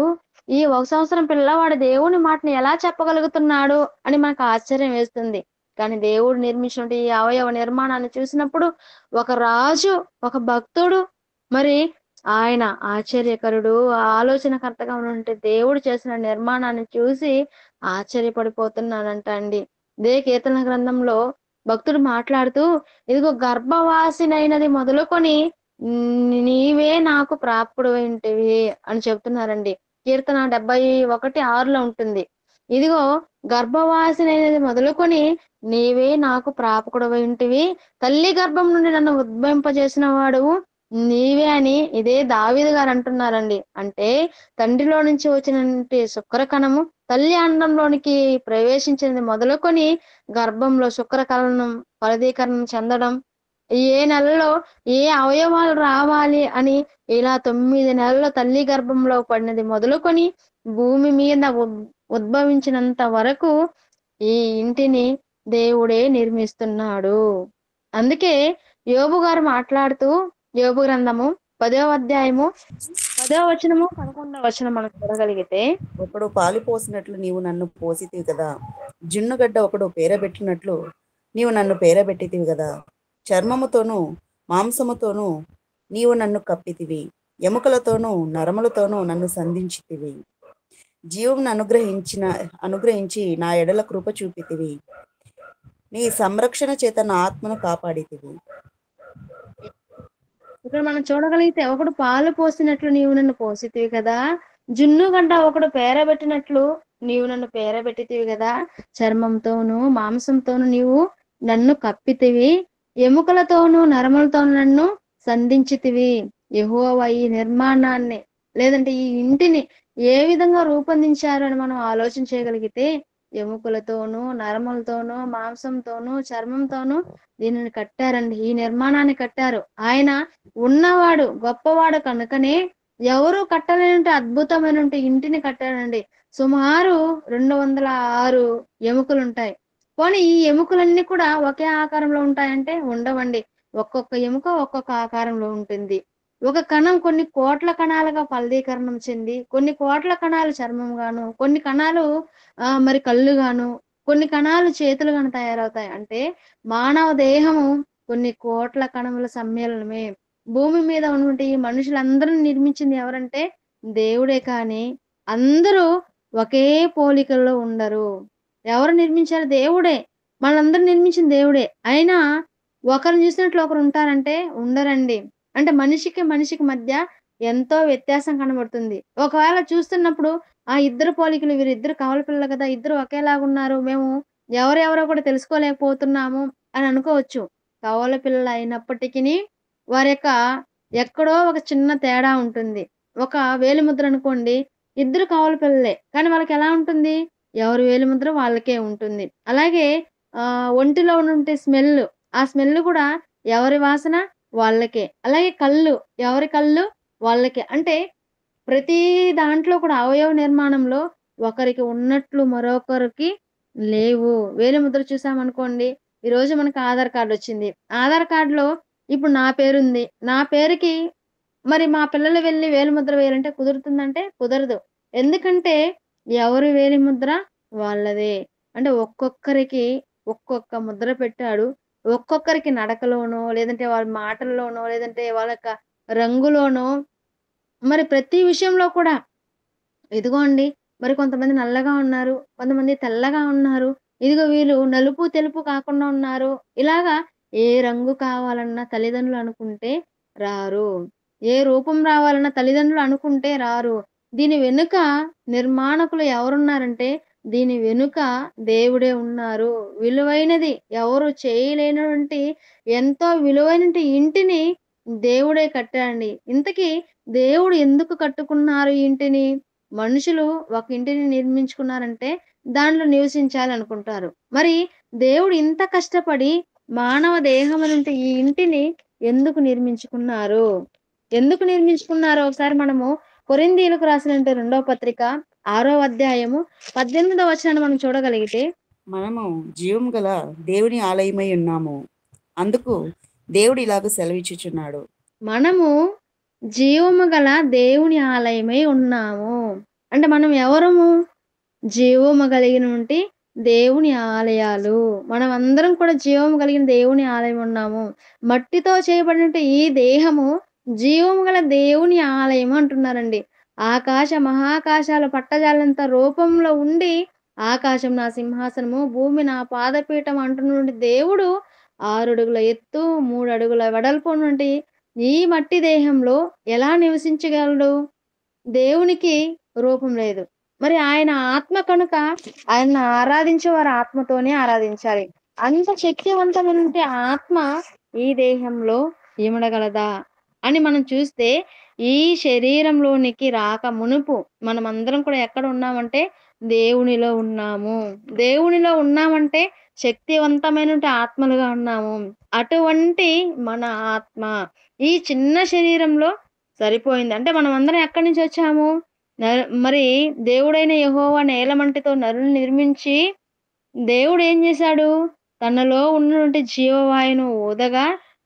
A: ఈ 1 సంవత్సరం పిల్లవాడు దేవుని మాటని ఎలా చెప్పగలుగుతున్నాడు అని మనకు ఆశ్చర్యం వేస్తుంది. కానీ దేవుడు నిర్మించినటువంటి ఈ అవయవ నిర్మాణాన్ని చూసినప్పుడు ఒక రాజు, ఒక భక్తుడు, మరి ఆయన ఆశ్చర్యకరుడు, ఆలోచనకర్తగా ఉన్నటువంటి దేవుడు చేసిన నిర్మాణాన్ని చూసి ఆశ్చర్యపడిపోతున్నానంట అండి. ఇదే కీర్తన గ్రంథంలో భక్తుడు మాట్లాడుతూ, ఇదిగో గర్భవాసినైనది మొదలుకొని నీవే నాకు ప్రాప్తుడైంటివి అని చెప్తున్నారండి. కీర్తన 71:6లో ఉంటుంది. ఇదిగో గర్భవాసిని అనేది మొదలుకొని నీవే నాకు ప్రాపకుడవై ఉంటివి. తల్లి గర్భం నుండి నన్ను ఉద్భవింపజేసిన వాడువు నీవే అని ఇదే దావీదు గారు అంటున్నారండి. అంటే తండ్రిలో నుంచి వచ్చినటువంటి శుక్రకణము తల్లి అండంలోనికి ప్రవేశించినది మొదలుకొని గర్భంలో శుక్రకణం ఫలదీకరణం చెందడం, ఏ నెలలో ఏ అవయవాలు రావాలి అని ఇలా 9 నెలల తల్లి గర్భంలో పడినది మొదలుకొని భూమి మీద ఉద్భవించినంత వరకు ఈ ఇంటిని దేవుడే నిర్మిస్తున్నాడు. అందుకే యోబు గారు మాట్లాడుతూ యోబు గ్రంథము 10వ అధ్యాయము 10వ వచనము 11వ వచనం మనం చూడగలిగితే,
B: ఒకడు పాలు పోసినట్లు నీవు నన్ను పోసితివి కదా, జున్నుగడ్డ ఒకడు పేరబెట్టినట్లు నీవు నన్ను పేరబెట్టితివి కదా, చర్మముతోనూ మాంసముతోనూ నీవు నన్ను కప్పితివి, ఎముకలతోనూ నరములతోనూ నన్ను సంధించితివి, జీవమును అనుగ్రహించి నా ఎడల కృప చూపితివి, నీ సంరక్షణ చేత నా ఆత్మను కాపాడితివి.
A: ఇక్కడ మనం చూడగలిగితే ఒకడు పాలు పోసినట్లు నీవు నన్ను పోసితివి కదా, జున్ను గడ్డ ఒకడు పేరబెట్టినట్లు నీవు నన్ను పేరబెట్టితివి కదా, చర్మంతోనూ మాంసంతోనూ నీవు నన్ను కప్పితివి, ఎముకలతోనూ నరములతోనూ నన్ను సంధించితివి. యెహోవా ఈ నిర్మాణాన్ని లేదంటే ఈ ఇంటిని ఏ విధంగా రూపొందించారు అని మనం ఆలోచన చేయగలిగితే ఎముకలతోనూ నరములతోనూ మాంసంతోనూ చర్మంతోనూ దీనిని కట్టారండి. ఈ నిర్మాణాన్ని కట్టారు. ఆయన ఉన్నవాడు గొప్పవాడు కనుకనే ఎవరు కట్టలేనంటే అద్భుతమైన ఇంటిని కట్టాడండి. సుమారు 206 ఎముకలు ఉంటాయి. పోనీ ఈ ఎముకలన్నీ కూడా ఒకే ఆకారంలో ఉంటాయంటే ఉండవండి. ఒక్కొక్క ఎముక ఒక్కొక్క ఆకారంలో ఉంటుంది. ఒక కణం కొన్ని కోట్ల కణాలుగా ఫలదీకరణం చెంది కొన్ని కోట్ల కణాలు చర్మం గాను, కొన్ని కణాలు మరి కళ్ళు గాను, కొన్ని కణాలు చేతులు గాను తయారవుతాయి. అంటే మానవ దేహము కొన్ని కోట్ల కణముల సమ్మేళనమే. భూమి మీద ఉన్నటువంటి ఈ మనుషులందరిని నిర్మించింది ఎవరంటే దేవుడే. కానీ అందరూ ఒకే పోలికల్లో ఉండరు. ఎవరు నిర్మించారు? దేవుడే. మనందరూ నిర్మించిన దేవుడే. అయినా ఒకరిని చూసినట్లు ఒకరు ఉంటారంటే ఉండరండి. అంటే మనిషికి మనిషికి మధ్య ఎంతో వ్యత్యాసం కనబడుతుంది. ఒకవేళ చూస్తున్నప్పుడు ఆ ఇద్దరు పోలికలు వీరిద్దరు కవల పిల్లలు కదా, ఇద్దరు ఒకేలాగున్నారు, మేము ఎవరెవరో కూడా తెలుసుకోలేకపోతున్నాము అని అనుకోవచ్చు. కవల పిల్లలు అయినప్పటికీ వారి యొక్క ఎక్కడో ఒక చిన్న తేడా ఉంటుంది. ఒక వేలిముద్ర అనుకోండి, ఇద్దరు కవల పిల్లలే కానీ వాళ్ళకి ఎలా ఉంటుంది? ఎవరి వేలిముద్ర వాళ్ళకే ఉంటుంది. అలాగే ఒంటిలో ఉన్నటువంటి స్మెల్, ఆ స్మెల్ కూడా ఎవరి వాసన వాళ్ళకే. అలాగే కళ్ళు, ఎవరి కళ్ళు వాళ్ళకే. అంటే ప్రతి దాంట్లో కూడా అవయవ నిర్మాణంలో ఒకరికి ఉన్నట్లు మరొకరికి లేవు. వేలిముద్ర చూసామనుకోండి, ఈరోజు మనకు ఆధార్ కార్డ్ వచ్చింది. ఆధార్ కార్డులో ఇప్పుడు నా పేరుంది. నా పేరుకి మరి మా పిల్లలు వెళ్ళి వేలిముద్ర వేయాలంటే కుదురుతుందంటే కుదరదు. ఎందుకంటే ఎవరి వేలిముద్ర వాళ్ళదే. అంటే ఒక్కొక్కరికి ఒక్కొక్క ముద్ర పెట్టాడు. ఒక్కొక్కరికి నడకలోనో, లేదంటే వాళ్ళ మాటల్లోనో, లేదంటే వాళ్ళ యొక్క రంగులోనో, మరి ప్రతి విషయంలో కూడా ఇదిగోండి మరి కొంతమంది నల్లగా ఉన్నారు, కొంతమంది తెల్లగా ఉన్నారు. ఇదిగో వీళ్ళు నలుపు, తెలుపు కాకుండా ఉన్నారు. ఇలాగా ఏ రంగు కావాలన్నా తల్లిదండ్రులు అనుకుంటే రారు. ఏ రూపం రావాలన్నా తల్లిదండ్రులు అనుకుంటే రారు. దీని వెనుక నిర్మాణకులు ఎవరున్నారంటే దీని వెనుక దేవుడే ఉన్నారు. విలువైనది ఎవరు చేయలేనటువంటి ఎంతో విలువైనటువంటి ఇంటిని దేవుడే కట్టాడండి. ఇంతకీ దేవుడు ఎందుకు కట్టుకున్నారు ఈ ఇంటిని? మనుషులు ఒక ఇంటిని నిర్మించుకున్నారంటే దాంట్లో నివసించాలనుకుంటారు. మరి దేవుడు ఇంత కష్టపడి మానవ దేహమనంటే ఈ ఇంటిని ఎందుకు నిర్మించుకున్నారు? ఎందుకు నిర్మించుకున్నారో ఒకసారి మనము కొరింథీయులకు రాసినటువంటి 2వ పత్రిక 6వ అధ్యాయము 18వ వచనాన్ని మనం చూడగలిగితే,
B: మనము జీవం గల దేవుని ఆలయమై ఉన్నాము, అందుకు దేవుడు ఇలాగ సెలవిచ్చుచున్నాడు.
A: మనము జీవము గల దేవుని ఆలయమై ఉన్నాము. అంటే మనం ఎవరము? జీవము కలిగినటువంటి దేవుని ఆలయాలు. మనం అందరం కూడా జీవము కలిగిన దేవుని ఆలయం ఉన్నాము. మట్టితో చేయబడినటువంటి ఈ దేహము జీవము గల దేవుని ఆలయం అంటున్నారండి. ఆకాశ మహాకాశాలు పట్టజాలంత రూపంలో ఉండి ఆకాశం నా సింహాసనము, భూమి నా పాదపీఠం అంటున్నటువంటి దేవుడు 6 అడుగుల ఎత్తు, 3 అడుగుల వెడల్పు ఉన్నటువంటి ఈ మట్టి దేహంలో ఎలా నివసించగలడు? దేవునికి రూపం లేదు. మరి ఆయన ఆత్మ కనుక ఆయన్ని ఆరాధించే వారు ఆత్మతోనే ఆరాధించాలి. అంత శక్తివంతమైనటువంటి ఆత్మ ఈ దేహంలో ఇమడగలదా అని మనం చూస్తే, ఈ శరీరంలోనికి రాక మునుపు మనమందరం కూడా ఎక్కడ ఉన్నామంటే దేవునిలో ఉన్నాము. దేవునిలో ఉన్నామంటే శక్తివంతమైనటువంటి ఆత్మలుగా ఉన్నాము. అటువంటి మన ఆత్మ ఈ చిన్న శరీరంలో సరిపోయింది. అంటే మనమందరం ఎక్కడి నుంచొచ్చాము? మరి దేవుడైన యెహోవా నేలమంటితో నరుని నిర్మించి, దేవుడేం జేశాడు? తనలో ఉన్నటువంటి జీవవాయువును ఊదగా,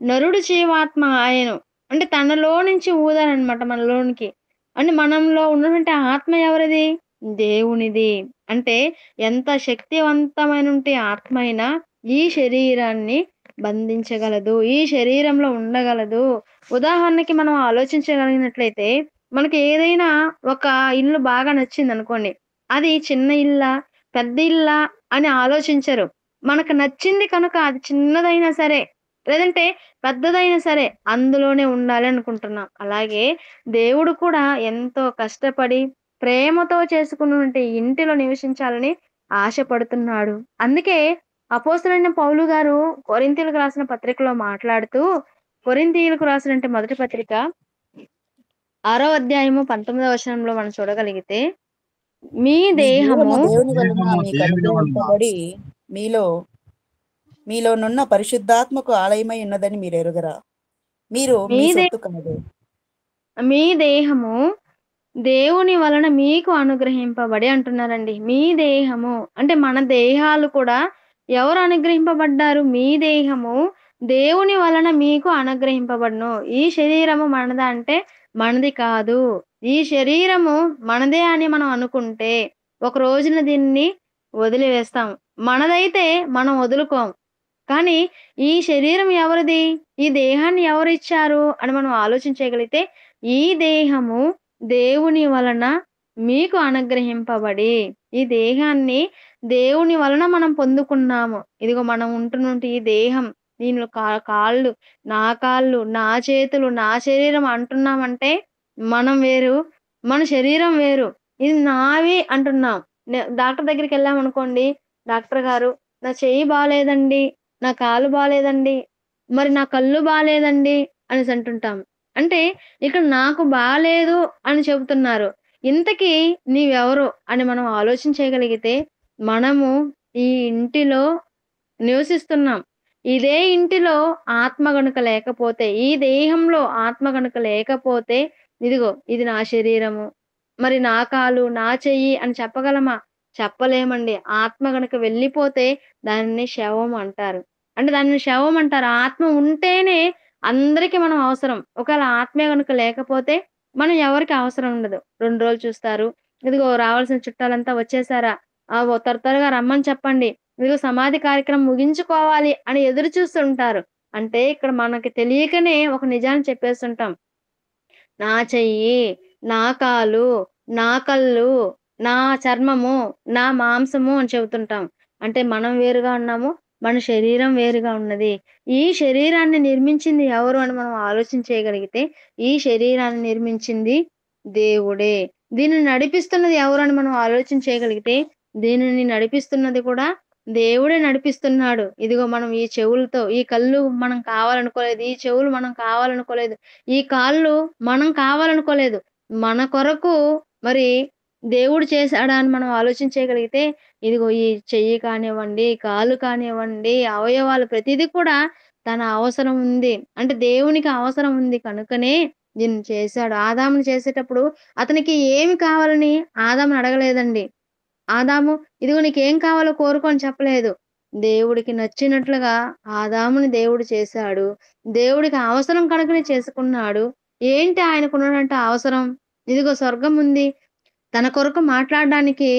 A: నరుడు జీవాత్మ ఆయను. అంటే తనలో నుంచి ఊదాడనమాట మనలోనికి. అంటే మనంలో ఉన్నటువంటి ఆత్మ ఎవరిది? దేవునిది. అంటే ఎంత శక్తివంతమైనటువంటి ఆత్మ అయినా ఈ శరీరాన్ని బంధించగలదు. ఈ శరీరంలో ఉండగలదు. ఉదాహరణకి మనం ఆలోచించగలిగినట్లయితే, మనకి ఏదైనా ఒక ఇల్లు బాగా నచ్చిందనుకోండి. అది చిన్న ఇల్లా? పెద్ద ఇల్లా? అని ఆలోచించరు. మనకు నచ్చింది కనుక అది చిన్నదైనా సరే, లేదంటే పెద్దదైనా సరే అందులోనే ఉండాలి అనుకుంటున్నాం. అలాగే దేవుడు కూడా ఎంతో కష్టపడి ప్రేమతో చేసుకున్నటువంటి ఇంటిలో నివసించాలని ఆశపడుతున్నాడు. అందుకే అపోస్తలుడైన పౌలు గారు కొరింథీయులకు రాసిన పత్రికలో మాట్లాడుతూ, కొరింథీయులకు రాసినటువంటి మొదటి పత్రిక 6వ అధ్యాయము 19వ వచనంలో మనం చూడగలిగితే, మీ
B: మీ
A: దేహము
B: దేహము దేవుని వలన మీకు అనుగ్రహింపబడి మీలో మీలోనున్న పరిశుద్ధాత్మకు ఆలయమై ఉన్నదని మీరు ఎరుగరా? మీరు
A: మీ
B: మీ
A: దే
B: సొత్తు కాదు.
A: మీ దేహము దేవుని వలన మీకు అనుగ్రహింపబడి అంటున్నారండి. మీ దేహము అంటే మన దేహాలు కూడా ఎవరు అనుగ్రహింపబడ్డారు? మీ దేహము దేవుని వలన మీకు అనుగ్రహింపబడును. ఈ శరీరము మనదా అంటే మనది కాదు. ఈ శరీరము మనదే అని మనం అనుకుంటే ఒక రోజున దీన్ని వదిలివేస్తాం. మనదైతే మనం వదులుకోం. కానీ ఈ శరీరం ఎవరిది? ఈ దేహాన్ని ఎవరిచ్చారు అని మనం ఆలోచించగలిగితే, ఈ దేహము దేవుని వలన మీకు అనుగ్రహింపబడి, ఈ దేహాన్ని దేవుని వలన మనం పొందుకున్నాము. ఇదిగో మనం ఉంటున్నటువంటి ఈ దేహం, దీనిలో కాళ్ళు, నా కాళ్ళు, నా చేతులు, నా శరీరం అంటున్నామంటే మనం వేరు, మన శరీరం వేరు. ఇది నావి అంటున్నాం. డాక్టర్ దగ్గరికెళ్ళామనుకోండి, డాక్టర్ గారు నా చెయ్యి బాలేదండి, నా కాలు బాలేదండి, మరి నా కళ్ళు బాలేదండి అనేసి అంటుంటాం. అంటే ఇక్కడ నాకు బాలేదు అని చెబుతున్నారు. ఇంతకీ నీవెవరు అని మనం ఆలోచన చేయగలిగితే, మనము ఈ ఇంటిలో నివసిస్తున్నాం. ఇదే ఇంటిలో ఆత్మ గనుక లేకపోతే, ఈ దేహంలో ఆత్మ గనుక లేకపోతే, ఇదిగో ఇది నా శరీరము, మరి నా కాలు, నా చెయ్యి అని చెప్పగలమా? చెప్పలేమండి. ఆత్మ గనుక వెళ్ళిపోతే దానిని శవం అంటారు. అంటే దానిని శవం అంటారు. ఆత్మ ఉంటేనే అందరికి మనం అవసరం. ఒకవేళ ఆత్మే గనుక లేకపోతే మనం ఎవరికీ అవసరం ఉండదు. 2 రోజులు చూస్తారు. ఇదిగో రావాల్సిన చుట్టాలంతా వచ్చేసారా? త్వరగా రమ్మని చెప్పండి. ఇదిగో సమాధి కార్యక్రమం ముగించుకోవాలి అని ఎదురు చూస్తుంటారు. అంటే ఇక్కడ మనకి తెలియకనే ఒక నిజాన్ని చెప్పేస్తుంటాం. నా చెయ్యి, నా కాలు, నా కళ్ళు, నా చర్మము, నా మాంసము అని చెబుతుంటాం. అంటే మనం వేరుగా ఉన్నాము. మన శరీరం వేరుగా ఉన్నది. ఈ శరీరాన్ని నిర్మించింది ఎవరు అని మనం ఆలోచన చేయగలిగితే, ఈ శరీరాన్ని నిర్మించింది దేవుడే. దీనిని నడిపిస్తున్నది ఎవరు అని మనం ఆలోచన చేయగలిగితే, దీనిని నడిపిస్తున్నది కూడా దేవుడే నడిపిస్తున్నాడు. ఇదిగో మనం ఈ చెవులతో, ఈ కళ్ళు మనం కావాలనుకోలేదు. ఈ చెవులు మనం కావాలనుకోలేదు. ఈ కాళ్ళు మనం కావాలనుకోలేదు. మన కొరకు మరి దేవుడు చేశాడా అని మనం ఆలోచన చేయగలిగితే, ఇదిగో ఈ చెయ్యి కానివ్వండి, కాలు కానివ్వండి, అవయవాలు ప్రతీదీ కూడా తన అవసరం ఉంది. అంటే దేవునికి అవసరం ఉంది కనుకనే దీన్ని చేశాడు. ఆదాముని చేసేటప్పుడు అతనికి ఏమి కావాలని ఆదాముని అడగలేదండి. ఆదాము ఇదిగో నీకేం కావాలో కోరుకో అని చెప్పలేదు. దేవుడికి నచ్చినట్లుగా ఆదాముని దేవుడు చేశాడు. దేవుడికి అవసరం కనుకనే చేసుకున్నాడు. ఏంటి ఆయనకున్నటువంటి అవసరం? ఇదిగో స్వర్గం ఉంది. తన కొరకు మాట్లాడడానికి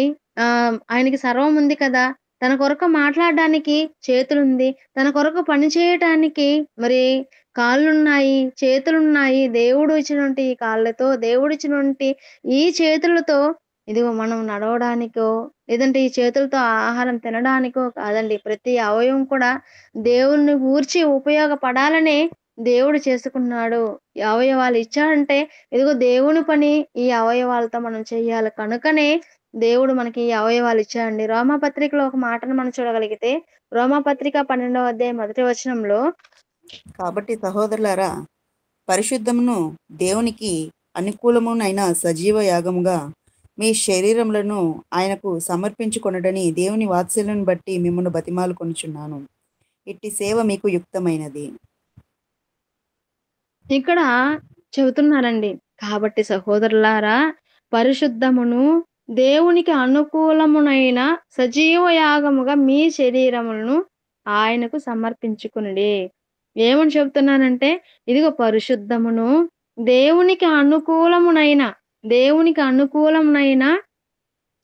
A: ఆయనకి సర్వం ఉంది కదా! తన కొరకు మాట్లాడడానికి చేతులుంది. తన కొరకు పని చేయటానికి మరి కాళ్ళున్నాయి, చేతులున్నాయి. దేవుడు ఇచ్చినటువంటి ఈ కాళ్ళతో, దేవుడిచ్చినటువంటి ఈ చేతులతో ఇదిగో మనం నడవడానికో, లేదంటే ఈ చేతులతో ఆహారం తినడానికో కాదండి. ప్రతి అవయవం కూడా దేవుడిని గూర్చి ఉపయోగపడాలనే దేవుడు చేసుకున్నాడు. అవయవాలు ఇచ్చాడంటే ఇదిగో దేవుని పని ఈ అవయవాలతో మనం చెయ్యాలి. కనుకనే దేవుడు మనకి ఈ అవయవాలు ఇచ్చాడండి. రోమాపత్రికలో ఒక మాటను మనం చూడగలిగితే రోమాపత్రిక 12వ అధ్యాయం మొదటి వచనంలో
B: కాబట్టి సహోదరులారా, పరిశుద్ధమును దేవునికి అనుకూలమునైన సజీవ యాగముగా మీ శరీరములను ఆయనకు సమర్పించుకొనుడని దేవుని వాత్సల్యను బట్టి మిమ్మల్ని బతిమాలుకొనుచున్నాను. ఇట్టి సేవ మీకు యుక్తమైనది.
A: ఇక్కడ చెబుతున్నారండి. కాబట్టి సహోదరులారా, పరిశుద్ధమును దేవునికి అనుకూలమునైన సజీవ యాగముగా మీ శరీరములను ఆయనకు సమర్పించుకొనుడి. ఏమని చెబుతున్నానంటే, ఇదిగో పరిశుద్ధమును దేవునికి అనుకూలమునైన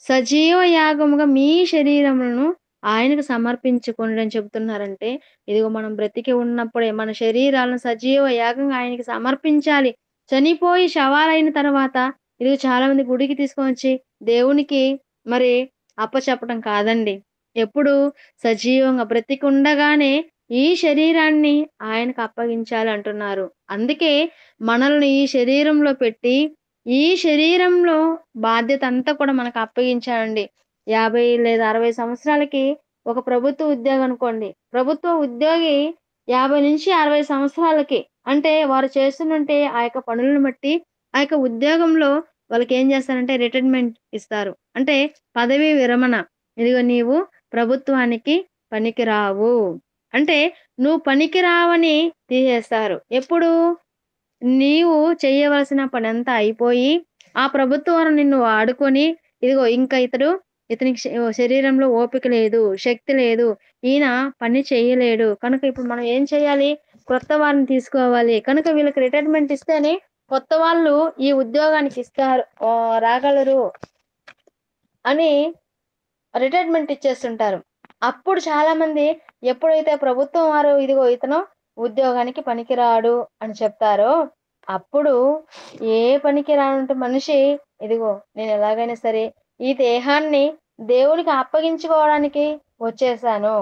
A: సజీవ యాగముగా మీ శరీరములను ఆయనకు సమర్పించుకొనుడి అని చెబుతున్నారంటే, ఇదిగో మనం బ్రతికి ఉన్నప్పుడే మన శరీరాలను సజీవ యాగంగా ఆయనకి సమర్పించాలి. చనిపోయి శవాలైన తర్వాత ఇదిగో చాలామంది గుడికి తీసుకొనొచ్చి దేవునికి మరి అప్పచెప్పటం కాదండి. ఎప్పుడు సజీవంగా బ్రతికుండగానే ఈ శరీరాన్ని ఆయనకు అప్పగించాలి అంటున్నారు. అందుకే మనల్ని ఈ శరీరంలో పెట్టి, ఈ శరీరంలో బాధ్యత అంతా కూడా మనకు అప్పగించాడండి. 50 లేదా 60 సంవత్సరాలకి ఒక ప్రభుత్వ ఉద్యోగి అనుకోండి. ప్రభుత్వ ఉద్యోగి 50-60 సంవత్సరాలకి అంటే వారు చేస్తున్నంటే ఆ యొక్క పనులను బట్టి ఆ యొక్క ఉద్యోగంలో వాళ్ళకేం చేస్తారంటే రిటైర్మెంట్ ఇస్తారు. అంటే పదవీ విరమణ. ఇదిగో నీవు ప్రభుత్వానికి పనికిరావు. అంటే నువ్వు పనికిరావని తీసేస్తారు. ఎప్పుడు? నీవు చేయవలసిన పనంతా అయిపోయి, ఆ ప్రభుత్వం వారు నిన్ను వాడుకొని, ఇదిగో ఇంక ఇతనికి శరీరంలో ఓపిక లేదు, శక్తి లేదు, ఈయన పని చేయలేడు. కనుక ఇప్పుడు మనం ఏం చేయాలి? కొత్త వారిని తీసుకోవాలి. కనుక వీళ్ళకి రిటైర్మెంట్ ఇస్తేనే కొత్త వాళ్ళు ఈ ఉద్యోగానికి రాగలరు అని రిటైర్మెంట్ ఇచ్చేస్తుంటారు. అప్పుడు చాలామంది ఎప్పుడైతే ప్రభుత్వం వారు ఇదిగో ఇతను ఉద్యోగానికి పనికిరాడు అని చెప్తారో, అప్పుడు ఏ పనికి రానంటి మనిషి ఇదిగో నేను ఎలాగైనా సరే ఈ దేహాన్ని దేవునికి అప్పగించుకోవడానికి వచ్చేసాను.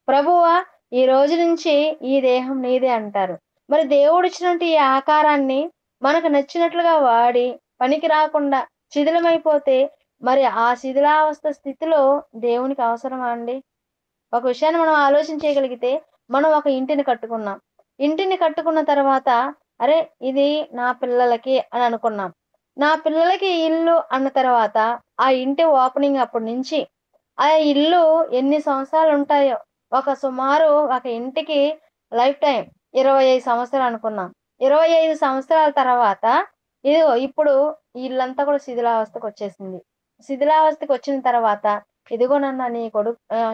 A: ప్రభువా ఈ రోజు నుంచి ఈ దేహం నీదే అంటారు. మరి దేవుడిచ్చినటువంటి ఈ ఆకారాన్ని మనకు నచ్చినట్లుగా వాడి పనికి రాకుండా శిథిలమైపోతే మరి ఆ శిథిలావస్థ స్థితిలో దేవునికి అవసరమా అండి? ఒక విషయాన్ని మనం ఆలోచన చేయగలిగితే, మనం ఒక ఇంటిని కట్టుకున్నాం. ఇంటిని కట్టుకున్న తర్వాత, అరే! ఇది నా పిల్లలకి అని అనుకున్నాం. నా పిల్లలకి ఇల్లు అన్న తర్వాత, ఆ ఇంటి ఓపెనింగ్ అప్పటి నుంచి, ఆ ఇల్లు ఎన్ని సంవత్సరాలుంటాయో, సుమారు ఒక ఇంటికి లైఫ్ టైమ్ 25 సంవత్సరాలు అనుకుందాం. 25 సంవత్సరాల తర్వాత, ఇదిగో ఇప్పుడు ఈ ఇల్లంతా కూడా శిథిలావస్థకొచ్చేసింది. శిథిలావస్థకొచ్చిన తర్వాత, ఇదిగో నాన్న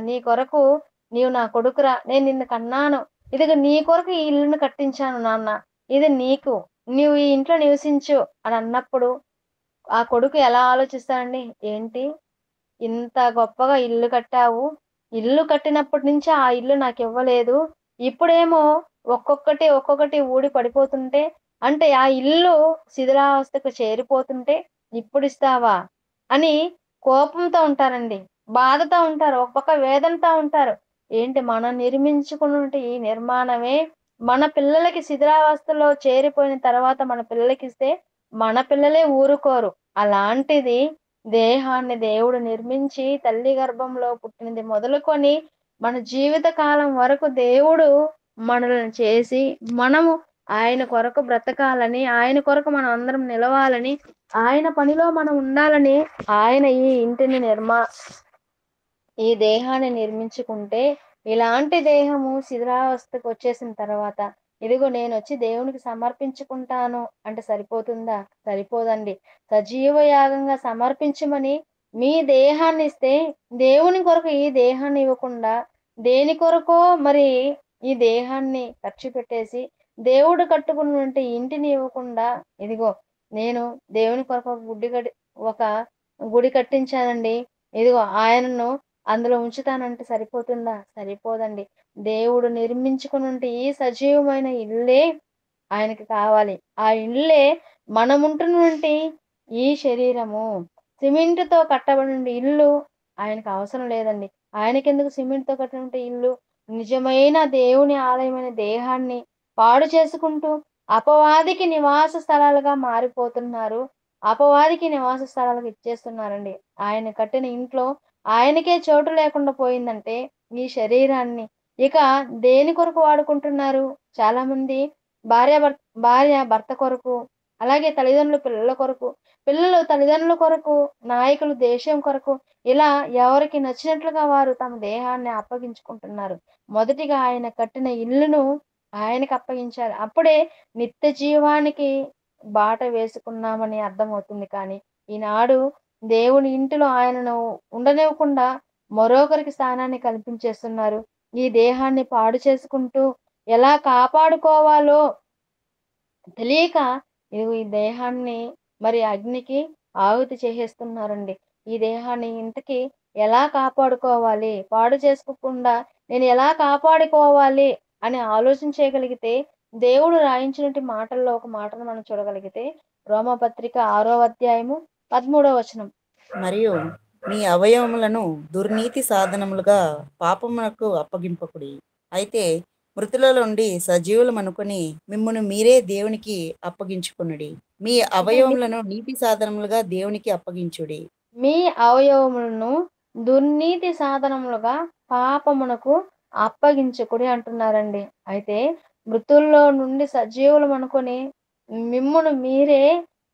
A: నీ కొరకు నీవు నా కొడుకురా. నేను నిన్ను కన్నాను. ఇదిగో నీ కొరకు ఈ ఇల్లును కట్టించాను నాన్న. ఇది నీకు. నీవు ఈ ఇంట్లో నివసించు అని అన్నప్పుడు, ఆ కొడుకు ఎలా ఆలోచిస్తాడండి? ఏంటి? ఇంత గొప్పగా ఇల్లు కట్టావు. ఇల్లు కట్టినప్పటి నుంచి ఆ ఇల్లు నాకివ్వలేదు. ఇప్పుడేమో ఒక్కొక్కటి ఊడి పడిపోతుంటే, అంటే ఆ ఇల్లు శిథిలావస్థకు చేరిపోతుంటే ఇప్పుడిస్తావా? అని కోపంతో ఉంటారండి. బాధతో ఉంటారు. ఒక పక్క వేదనతో ఉంటారు. ఏంటి మనం నిర్మించుకున్నటువంటి ఈ నిర్మాణమే మన పిల్లలకి శిథిలావస్థలో చేరిపోయిన తర్వాత మన పిల్లలకిస్తే, మన పిల్లలే ఊరుకోరు. అలాంటిది దేహాన్ని దేవుడు నిర్మించి తల్లి గర్భంలో పుట్టినది మొదలుకొని మన జీవిత కాలం వరకు దేవుడు మనలను చేసి, మనము ఆయన కొరకు బ్రతకాలని, ఆయన కొరకు మనం అందరం నిలవాలని, ఆయన పనిలో మనం ఉండాలని ఆయన ఈ దేహాన్ని నిర్మించుకుంటే, ఇలాంటి దేహము శిథిలావస్థకు వచ్చేసిన తర్వాత, ఇదిగో నేనొచ్చి దేవునికి సమర్పించుకుంటాను అంటే సరిపోతుందా? సరిపోదండి. సజీవ యాగంగా సమర్పించమని మీ దేహాన్నిస్తే, దేవుని కొరకు ఈ దేహాన్ని ఇవ్వకుండా, దేని కొరకో మరి ఈ దేహాన్ని ఖర్చు పెట్టేసి, దేవుడు కట్టుకున్నటువంటి ఇంటిని ఇవ్వకుండా, ఇదిగో నేను దేవుని కొరకు ఒక గుడి కట్టించానండి. ఇదిగో ఆయనను అందులో ఉంచుతానంటే సరిపోతుందా? సరిపోదండి. దేవుడు నిర్మించుకునుంటే ఈ సజీవమైన ఇల్లే ఆయనకి కావాలి. ఆ ఇల్లే మనముంటున్నటువంటి ఈ శరీరము. సిమెంట్‌తో కట్టబడిన ఇల్లు ఆయనకు అవసరం లేదండి. ఆయనకెందుకు సిమెంట్‌తో కట్టినటువంటి ఇల్లు? నిజమైన దేవుని ఆలయమైన దేహాన్ని పాడు చేసుకుంటూ, అపవాదికి నివాస స్థలాలుగా మారిపోతున్నారు. అపవాదికి నివాస స్థలాలుగా ఇచ్చేస్తున్నారండి. ఆయన కట్టిన ఇంట్లో ఆయనకే చోటు లేకుండా పోయిందంటే, ఈ శరీరాన్ని ఇక దేని కొరకు వాడుకుంటున్నారు? చాలామంది భార్య భర్త భార్య భర్త కొరకు, అలాగే తల్లిదండ్రులు పిల్లల కొరకు, పిల్లలు తల్లిదండ్రుల కొరకు, నాయకులు దేశం కొరకు, ఇలా ఎవరికి నచ్చినట్లుగా వారు తమ దేహాన్ని అప్పగించుకుంటున్నారు. మొదటిగా ఆయన కట్టిన ఇల్లును ఆయనకి అప్పగించాలి. అప్పుడే నిత్య జీవానికి బాట వేసుకున్నామని అర్థమవుతుంది. కానీ ఈనాడు దేవుని ఇంటిలో ఆయనను ఉండనివ్వకుండా మరొకరికి స్థానాన్ని కల్పించేస్తున్నారు. ఈ దేహాన్ని పాడు చేసుకుంటూ ఎలా కాపాడుకోవాలో తెలియక ఇదిగో ఈ దేహాన్ని మరి అగ్నికి ఆహుతి చేసేస్తున్నారండి. ఈ దేహాన్ని ఇంతకీ ఎలా కాపాడుకోవాలి? పాడు చేసుకోకుండా నేను ఎలా కాపాడుకోవాలి అని ఆలోచన చేయగలిగితే, దేవుడు రాయించినటి మాటల్లో ఒక మాటను మనం చూడగలిగితే, రోమపత్రిక 6వ అధ్యాయము 13వ వచనం.
B: మరియు మీ అవయవములను దుర్నీతి సాధనములుగా పాపమునకు అప్పగింపకుడి. అయితే మృతులలో నుండి సజీవులమనుకొని మిమ్మును మీరే దేవునికి అప్పగించుకొనుడి. మీ
A: అంటే
B: అవయవములను నీతి సాధనములుగా దేవునికి అప్పగించుడి.
A: మీ అవయవములను దుర్నీతి సాధనములుగా పాపమునకు అప్పగించకుడి అంటున్నారండి. అయితే మృతుల్లో నుండి సజీవులమనుకొని మిమ్మును మీరే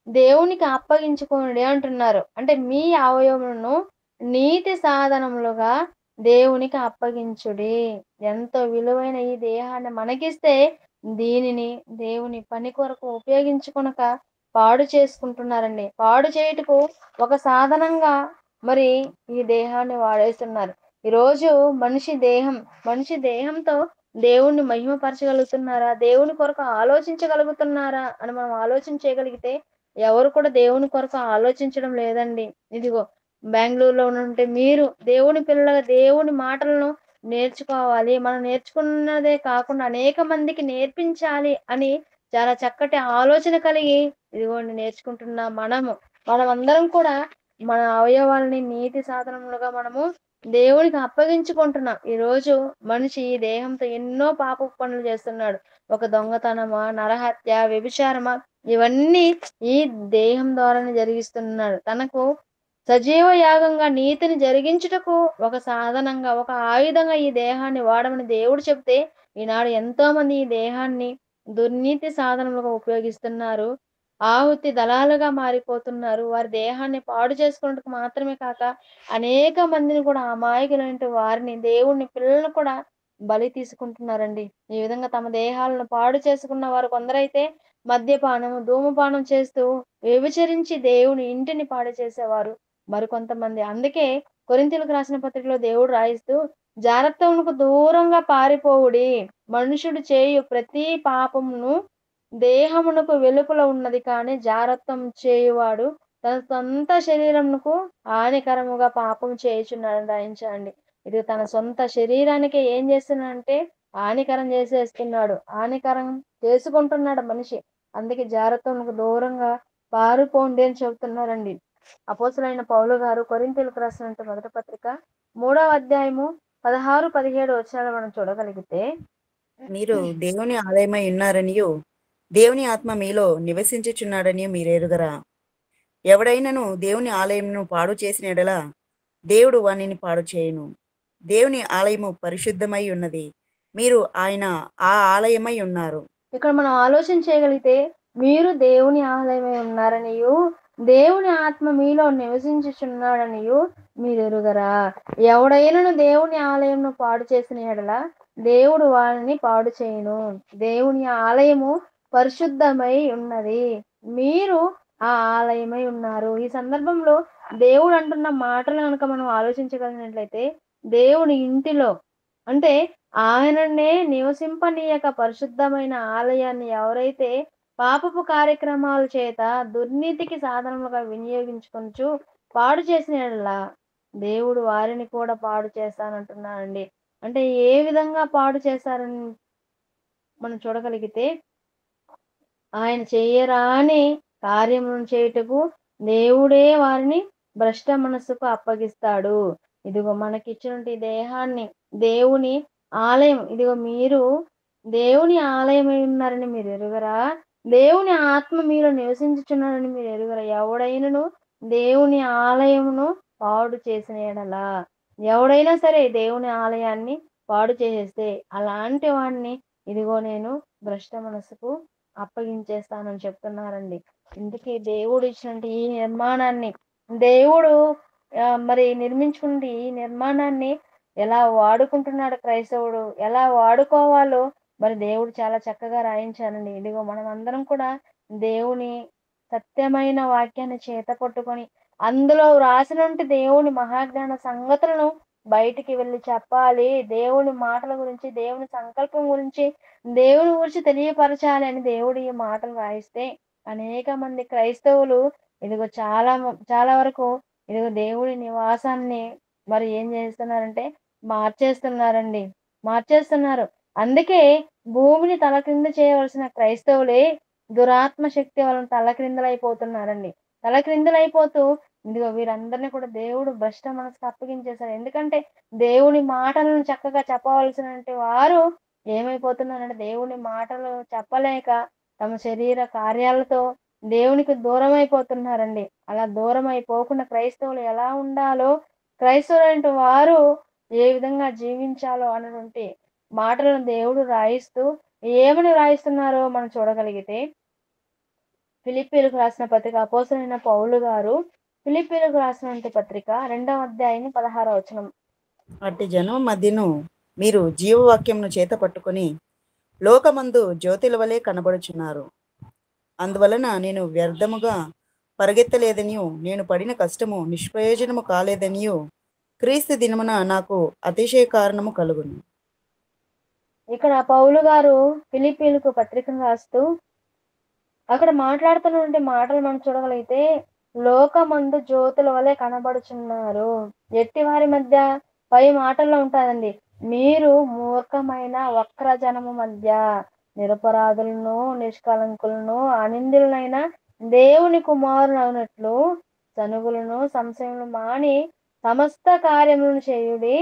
A: దేవునికి అప్పగించుకొనుడి అంటున్నారు. అంటే మీ అవయవములను నీతి సాధనములుగా దేవునికి అప్పగించుడి. ఎంతో విలువైన ఈ దేహాన్ని మనకిస్తే దీనిని దేవుని పని కొరకు ఉపయోగించుకొనక పాడు చేసుకుంటున్నారండి. పాడు చేయుటకు ఒక సాధనంగా మరి ఈ దేహాన్ని వాడేస్తున్నారు. ఈరోజు మనిషి దేహంతో దేవుణ్ణి మహిమపరచగలుగుతున్నారా? దేవుని కొరకు ఆలోచించగలుగుతున్నారా? అని మనం ఆలోచన చేయగలిగితే ఎవరు కూడా దేవుని కొరకు ఆలోచించడం లేదండి. ఇదిగో బెంగుళూరులో ఉంటే మీరు దేవుని పిల్లలుగా దేవుని మాటలను నేర్చుకోవాలి. మనం నేర్చుకున్నదే కాకుండా అనేక మందికి నేర్పించాలి అని చాలా చక్కటి ఆలోచన కలిగి ఇదిగోండి నేర్చుకుంటున్న మనమందరం కూడా మన అవయవాల్ని నీతి సాధనములుగా మనము దేవునికి అప్పగించుకుంటున్నాం. ఈరోజు మనిషి ఈ దేహంతో ఎన్నో పాపపు పనులు చేస్తున్నాడు. ఒక దొంగతనమా, నరహత్య, వ్యభిచారమా ఇవన్నీ ఈ దేహం ద్వారానే జరిగిస్తున్నాడు. తనకు సజీవ యాగంగా నీతిని జరిగించుటకు ఒక సాధనంగా, ఒక ఆయుధంగా ఈ దేహాన్ని వాడమని దేవుడు చెప్తే, ఈనాడు ఎంతోమంది ఈ దేహాన్ని దుర్నీతి సాధనములుగా ఉపయోగిస్తున్నారు. ఆహుతి దళాలుగా మారిపోతున్నారు. వారి దేహాన్ని పాడు చేసుకున్నట్టుకు మాత్రమే కాక, అనేక మందిని కూడా అమాయకులైనటు వారిని, దేవుని పిల్లలను కూడా బలి తీసుకుంటున్నారండి. ఈ విధంగా తమ దేహాలను పాడు చేసుకున్న వారు కొందరైతే మద్యపానం, ధూమపానం చేస్తూ వ్యభిచరించి దేవుని ఇంటిని పాడు చేసేవారు మరికొంతమంది. అందుకే కొరింథీయులకు రాసిన పత్రికలో దేవుడు రాయిస్తూ, జారత్వమునకు దూరంగా పారిపోవుడి. మనుషుడు చేయు ప్రతి పాపమును దేహమునకు వెలుపల ఉన్నది కానీ జారత్వం చేయువాడు తన సొంత శరీరమునకు హానికరముగా పాపం చేయుచున్నాడని రాయించండి. ఇది తన సొంత శరీరానికే ఏం చేస్తున్నాడంటే హానికరం చేసేస్తున్నాడు. హానికరం చేసుకుంటున్నాడు మనిషి. అందుకే జారత్వమునకు దూరంగా పారిపోండి అని చెబుతున్నారండి. అపోస్తలుడైన పౌలు గారు కొరింథీయులకు రాసినటువంటి మొదటి పత్రిక 3వ అధ్యాయము 16, 17 వచనాలు మనం చూడగలిగితే,
B: మీరు దేవుని ఆలయమై ఉన్నారనియు దేవుని ఆత్మ మీలో నివసించుచున్నాడనియు మీరెరుగరా? ఎవడైనను దేవుని ఆలయమును పాడు చేసిన యెడల దేవుడు వానిని పాడు చేయును. దేవుని ఆలయము పరిశుద్ధమై ఉన్నది. మీరు ఆయన ఆ ఆలయమై ఉన్నారు.
A: ఇక్కడ మనం ఆలోచన చేయగలిగితే మీరు దేవుని ఆలయమై ఉన్నారనియు దేవుని ఆత్మ మీలో నివసించుచున్నాడనియు మీరు ఎరుగరా? ఎవడైనను దేవుని ఆలయంను పాడు చేసిన యెడల దేవుడు వానిని పాడు చేయును. దేవుని ఆలయము పరిశుద్ధమై ఉన్నది. మీరు ఆ ఆలయమై ఉన్నారు. ఈ సందర్భంలో దేవుడు అంటున్న మాటలు గనుక మనం ఆలోచించగలిగినట్లయితే దేవుని ఇంటిలో అంటే ఆయననే నివసింపనీయక పరిశుద్ధమైన ఆలయాన్ని ఎవరైతే పాపపు కార్యక్రమాల చేత దుర్నీతికి సాధనములుగా వినియోగించుకొనుచు పాడు చేసిన యెడల దేవుడు వారిని కూడా పాడు చేస్తానంటున్నాడండి. అంటే ఏ విధంగా పాడు చేశారని మనం చూడగలిగితే, ఆయన చెయ్యరాని కార్యములను చేయుటకు దేవుడే వారిని భ్రష్ట మనస్సుకు అప్పగిస్తాడు. ఇదిగో మనకిచ్చినటువంటి దేహాన్ని దేవుని ఆలయం. ఇదిగో మీరు దేవుని ఆలయమై ఉన్నారని మీరు ఎరుగరా? దేవుని ఆత్మ మీలో నివసించుచున్నాడని మీరు ఎరుగరా? ఎవడైనను దేవుని ఆలయమును పాడు చేసిన యెడల, ఎవడైనా సరే దేవుని ఆలయాన్ని పాడు చేసేస్తే, అలాంటి వాడిని ఇదిగో నేను భ్రష్ట మనసుకు అప్పగించేస్తానని చెప్తున్నారండి. ఇందుకే దేవుడు ఇచ్చినటువంటి ఈ నిర్మాణాన్ని దేవుడు మరి నిర్మించుకున్న ఈ నిర్మాణాన్ని ఎలా వాడుకుంటున్నాడు క్రైస్తవుడు, ఎలా వాడుకోవాలో మరి దేవుడు చాలా చక్కగా రాయించారండి. ఇదిగో మనమందరం కూడా దేవుని సత్యమైన వాక్యాన్ని చేత పట్టుకొని, అందులో వ్రాసినటువంటి దేవుని మహాజ్ఞాన సంగతులను బయటికి వెళ్లి చెప్పాలి. దేవుని మాటల గురించి, దేవుని సంకల్పం గురించి, దేవుని గురించి తెలియపరచాలి అని దేవుడు ఈ మాటలు రాయిస్తే, అనేక మంది క్రైస్తవులు ఇదిగో చాలా వరకు ఇదిగో దేవుడి నివాసాన్ని మరి ఏం చేస్తున్నారంటే మార్చేస్తున్నారండి. మార్చేస్తున్నారు. అందుకే భూమిని తలక్రింద చేయవలసిన క్రైస్తవులే దురాత్మ శక్తి వలన తలక్రిందులైపోతున్నారండి. తలక్రిందులైపోతూ ఇదిగో వీరందరిని కూడా దేవుడు భ్రష్ట మనసుకు అప్పగించేశారు. ఎందుకంటే దేవుని మాటలను చక్కగా చెప్పవలసినటువంటి వారు ఏమైపోతున్నారంటే దేవుని మాటలు చెప్పలేక తమ శరీర కార్యాలతో దేవునికి దూరమైపోతున్నారండి. అలా దూరమైపోకుండా క్రైస్తవులు ఎలా ఉండాలో, క్రైస్తవులైనటువంటి వారు ఏ విధంగా జీవించాలో అన్నటువంటి మాటలను దేవుడు రాయిస్తూ ఏమని రాయిస్తున్నారో మనం చూడగలిగితే, ఫిలిప్పీయులకు రాసిన పత్రిక అపోస్తలుడైన పౌలు గారు ఫిలిప్పీయులకు రాసినటువంటి పత్రిక 2వ అధ్యాయం 16వ వచనం.
B: అట్టి జనం మధ్యను మీరు జీవవాక్యంను చేత పట్టుకొని లోకమందు జ్యోతుల వలె కనబడుచున్నారు. అందువలన నేను వ్యర్థముగా పరిగెత్తలేదనియు, నేను పడిన కష్టము నిష్ప్రయోజనము కాలేదనియు క్రీస్తు దినమున నాకు అతిశయ కారణము కలుగును.
A: ఇక్కడ పౌలు గారు ఫిలిప్పీయులకు పత్రికను రాస్తూ అక్కడ మాట్లాడుతున్నటువంటి మాటలు మనం చూడగలిగితే, లోకమందు జ్యోతుల వలె కనబడుచున్నారు. ఎట్టి వారి మధ్య పై మాటల్లో ఉంటాదండి. మీరు మూర్ఖమైన వక్ర జనము మధ్య నిరపరాధులను, నిష్కలంకులను, అనిందులనైన దేవుని కుమారులైనట్లు సనుగులను, సంశయములు మాని సమస్త కార్యములను చేయుడి.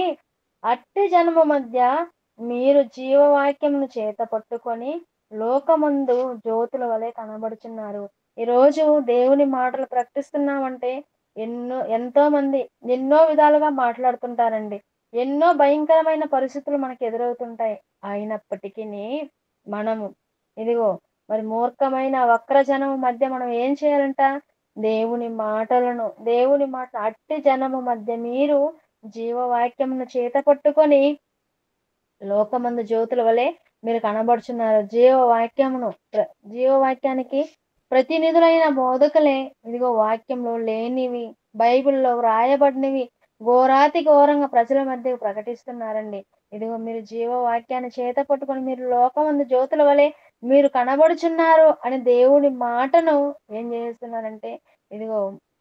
A: అట్టి జనము మధ్య మీరు జీవవాక్యమును చేత పట్టుకొని లోకమందు జ్యోతుల వలె కనబడుచున్నారు. ఈరోజు దేవుని మాటలు ప్రకటిస్తున్నామంటే ఎంతో మంది ఎన్నో విధాలుగా మాట్లాడుతుంటారండి. ఎన్నో భయంకరమైన పరిస్థితులు మనకు ఎదురవుతుంటాయి. అయినప్పటికీ మనము ఇదిగో మరి మూర్ఖమైన వక్రజనము మధ్య మనం ఏం చేయాలంట? దేవుని మాట అట్టి జనము మధ్య మీరు జీవవాక్యమును చేత పట్టుకొని లోకమందు జ్యోతుల వలె మీరు కనబడుచున్నారు. జీవవాక్యానికి ప్రతినిధులైన బోధకులే ఇదిగో వాక్యంలో లేనివి, బైబిల్లో వ్రాయబడినవి ఘోరాతి ఘోరంగా ప్రజల మధ్యకు ప్రకటిస్తున్నారండి. ఇదిగో మీరు జీవవాక్యాన్ని చేత పట్టుకొని మీరు లోకమందు జ్యోతుల వలె మీరు కనబడుచున్నారు అని దేవుని మాటను ఏం చేస్తున్నారంటే ఇదిగో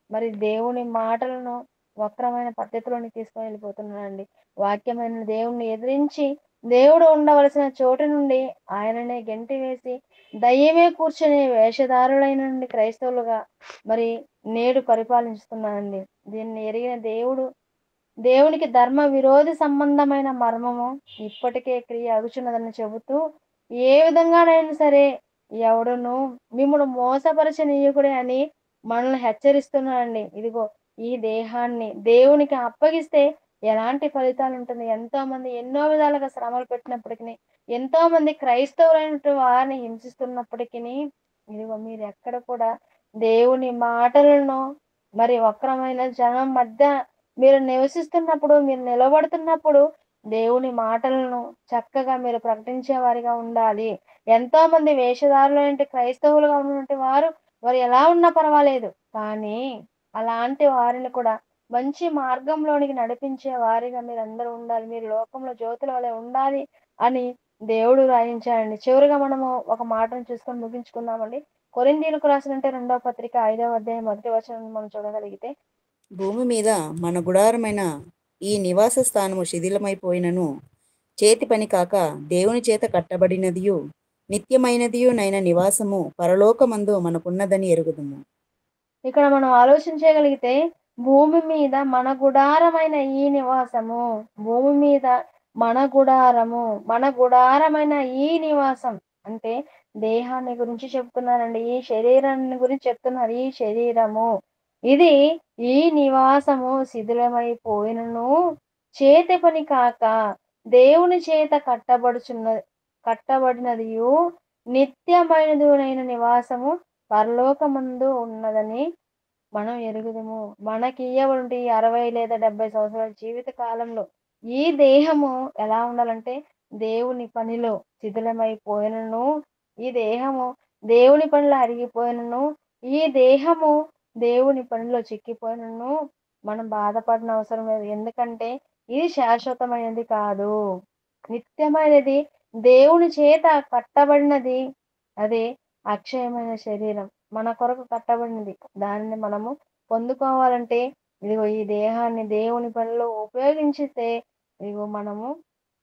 A: మరి దేవుని మాటలను వక్రమైన పద్ధతిలోని తీసుకొని వెళ్ళిపోతున్నారండి. వాక్యమైన దేవుణ్ణి ఎదిరించి దేవుడు ఉండవలసిన చోటు నుండి ఆయననే గెంటి వేసి దయ్యమే కూర్చునే వేషధారులైన క్రైస్తవులుగా మరి నేడు పరిపాలిస్తున్నారండి. దీన్ని ఎరిగిన దేవునికి ధర్మ విరోధి సంబంధమైన మర్మము ఇప్పటికే క్రియ అగుచున్నదని చెబుతూ, ఏ విధంగానైనా సరే ఎవడును మిమ్మును మోసపరచనీయకుడే అని మనల్ని హెచ్చరిస్తున్నాడండి. ఇదిగో ఈ దేహాన్ని దేవునికి అప్పగిస్తే ఎలాంటి ఫలితాలు ఉంటుంది? ఎంతో మంది ఎన్నో విధాలుగా శ్రమలు పెట్టినప్పటికీ, ఎంతో మంది క్రైస్తవులైనటువంటి వారిని హింసిస్తున్నప్పటికీ, ఇదిగో మీరు ఎక్కడ కూడా దేవుని మాటలను మరి వక్రమైన జనం మధ్య మీరు నివసిస్తున్నప్పుడు, మీరు నిలబడుతున్నప్పుడు దేవుని మాటలను చక్కగా మీరు ప్రకటించే వారిగా ఉండాలి. ఎంతో మంది వేషధారులైన క్రైస్తవులుగా ఉన్నటువంటి వారు ఎలా ఉన్నా పర్వాలేదు. కానీ అలాంటి వారిని కూడా మంచి మార్గంలోనికి నడిపించే వారిగా మీరందరూ ఉండాలి. మీరు లోకంలో జ్యోతుల వలె ఉండాలి అని దేవుడు రాయించాడండి. చివరిగా మనము ఒక మాటను చూసుకొని ముగించుకుందామండి. కొరింథీయులకు రాసినటువంటి 2వ పత్రిక 5వ అధ్యాయం 1వ వచనం మనం చూడగలిగితే,
B: భూమి మీద మన గుడారమైన ఈ నివాస స్థానము శిథిలమైపోయినను చేతి పని కాక దేవుని చేత కట్టబడినదియు నిత్యమైనదియు నైన నివాసము పరలోకమందు మనకున్నదని ఎరుగుదుము.
A: ఇక్కడ మనం ఆలోచించగలిగితే భూమి మీద మన గుడారమైన ఈ నివాసము, భూమి మీద మన గుడారము, మన గుడారమైన ఈ నివాసం అంటే దేహాన్ని గురించి చెప్తున్నారండి. ఈ శరీరాన్ని గురించి చెప్తున్నారు. ఈ శరీరము ఇది ఈ నివాసము శిథిలమైపోయినను చేతి పని కాక దేవుని చేత కట్టబడినదియు నిత్యమైనదునైన నివాసము పరలోకమందు ఉన్నదని మనం ఎరుగుదుము. మనకియ్యబడి 60 లేదా 70 సంవత్సరాల జీవిత కాలంలో ఈ దేహము ఎలా ఉండాలంటే దేవుని పనిలో శిథిలమైపోయినను, ఈ దేహము దేవుని పనిలో అరిగిపోయినను, ఈ దేహము దేవుని పనిలో చిక్కిపోయినను మనం బాధపడనవసరం అవసరం లేదు. ఎందుకంటే ఇది శాశ్వతమైనది కాదు. నిత్యమైనది దేవుని చేత కట్టబడినది. అదే అక్షయమైన శరీరం. మన కొరకు కట్టబడినది. దానిని మనము పొందుకోవాలంటే ఇదిగో ఈ దేహాన్ని దేవుని పనిలో ఉపయోగించితే ఇదిగో మనము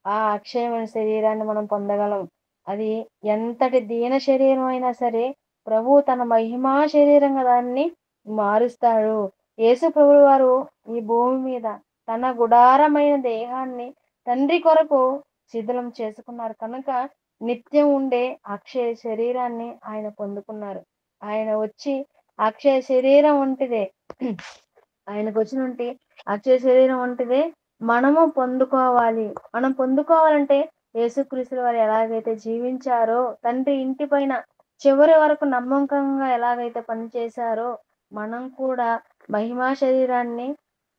A: ఆ అక్షయమైన శరీరాన్ని మనం పొందగలం. అది ఎంతటి దీన శరీరం అయినా సరే ప్రభువు తన మహిమా శరీరంగా దాన్ని మారుస్తాడు. యేసు ప్రభువు వారు ఈ భూమి మీద తన గుడారమైన దేహాన్ని తండ్రి కొరకు శిథిలం చేసుకున్నారు కనుక నిత్యం ఉండే అక్షయ శరీరాన్ని ఆయన పొందుకున్నారు. ఆయన వచ్చి అక్షయ శరీరం వంటిదే ఆయనకొచ్చినుంటి అక్షయ శరీరం వంటిదే మనము పొందుకోవాలి. మనం పొందుకోవాలంటే యేసుక్రీస్తుల వారు ఎలాగైతే జీవించారో, తండ్రి ఇంటి పైన చివరి వరకు నమ్మకంగా ఎలాగైతే పనిచేశారో, మనం కూడా మహిమా శరీరాన్ని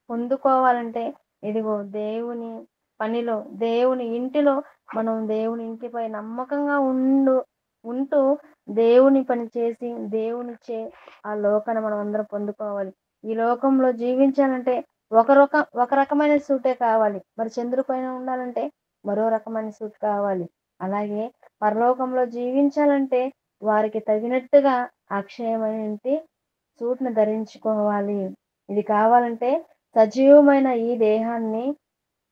A: పొందుకోవాలంటే ఇదిగో దేవుని పనిలో, దేవుని ఇంటిలో మనం దేవుని ఇంటిపై నమ్మకంగా ఉంటూ దేవుని పని చేసి దేవునిచ్చే ఆ లోకాన్ని మనం అందరం పొందుకోవాలి. ఈ లోకంలో జీవించాలంటే ఒక రకమైన సూటే కావాలి. మరి చంద్రుడి పైన ఉండాలంటే మరో రకమైన సూట్ కావాలి. అలాగే పరలోకంలో జీవించాలంటే వారికి తగినట్టుగా అక్షయమైన సూట్‌ని ధరించుకోవాలి. ఇది కావాలంటే సజీవమైన ఈ దేహాన్ని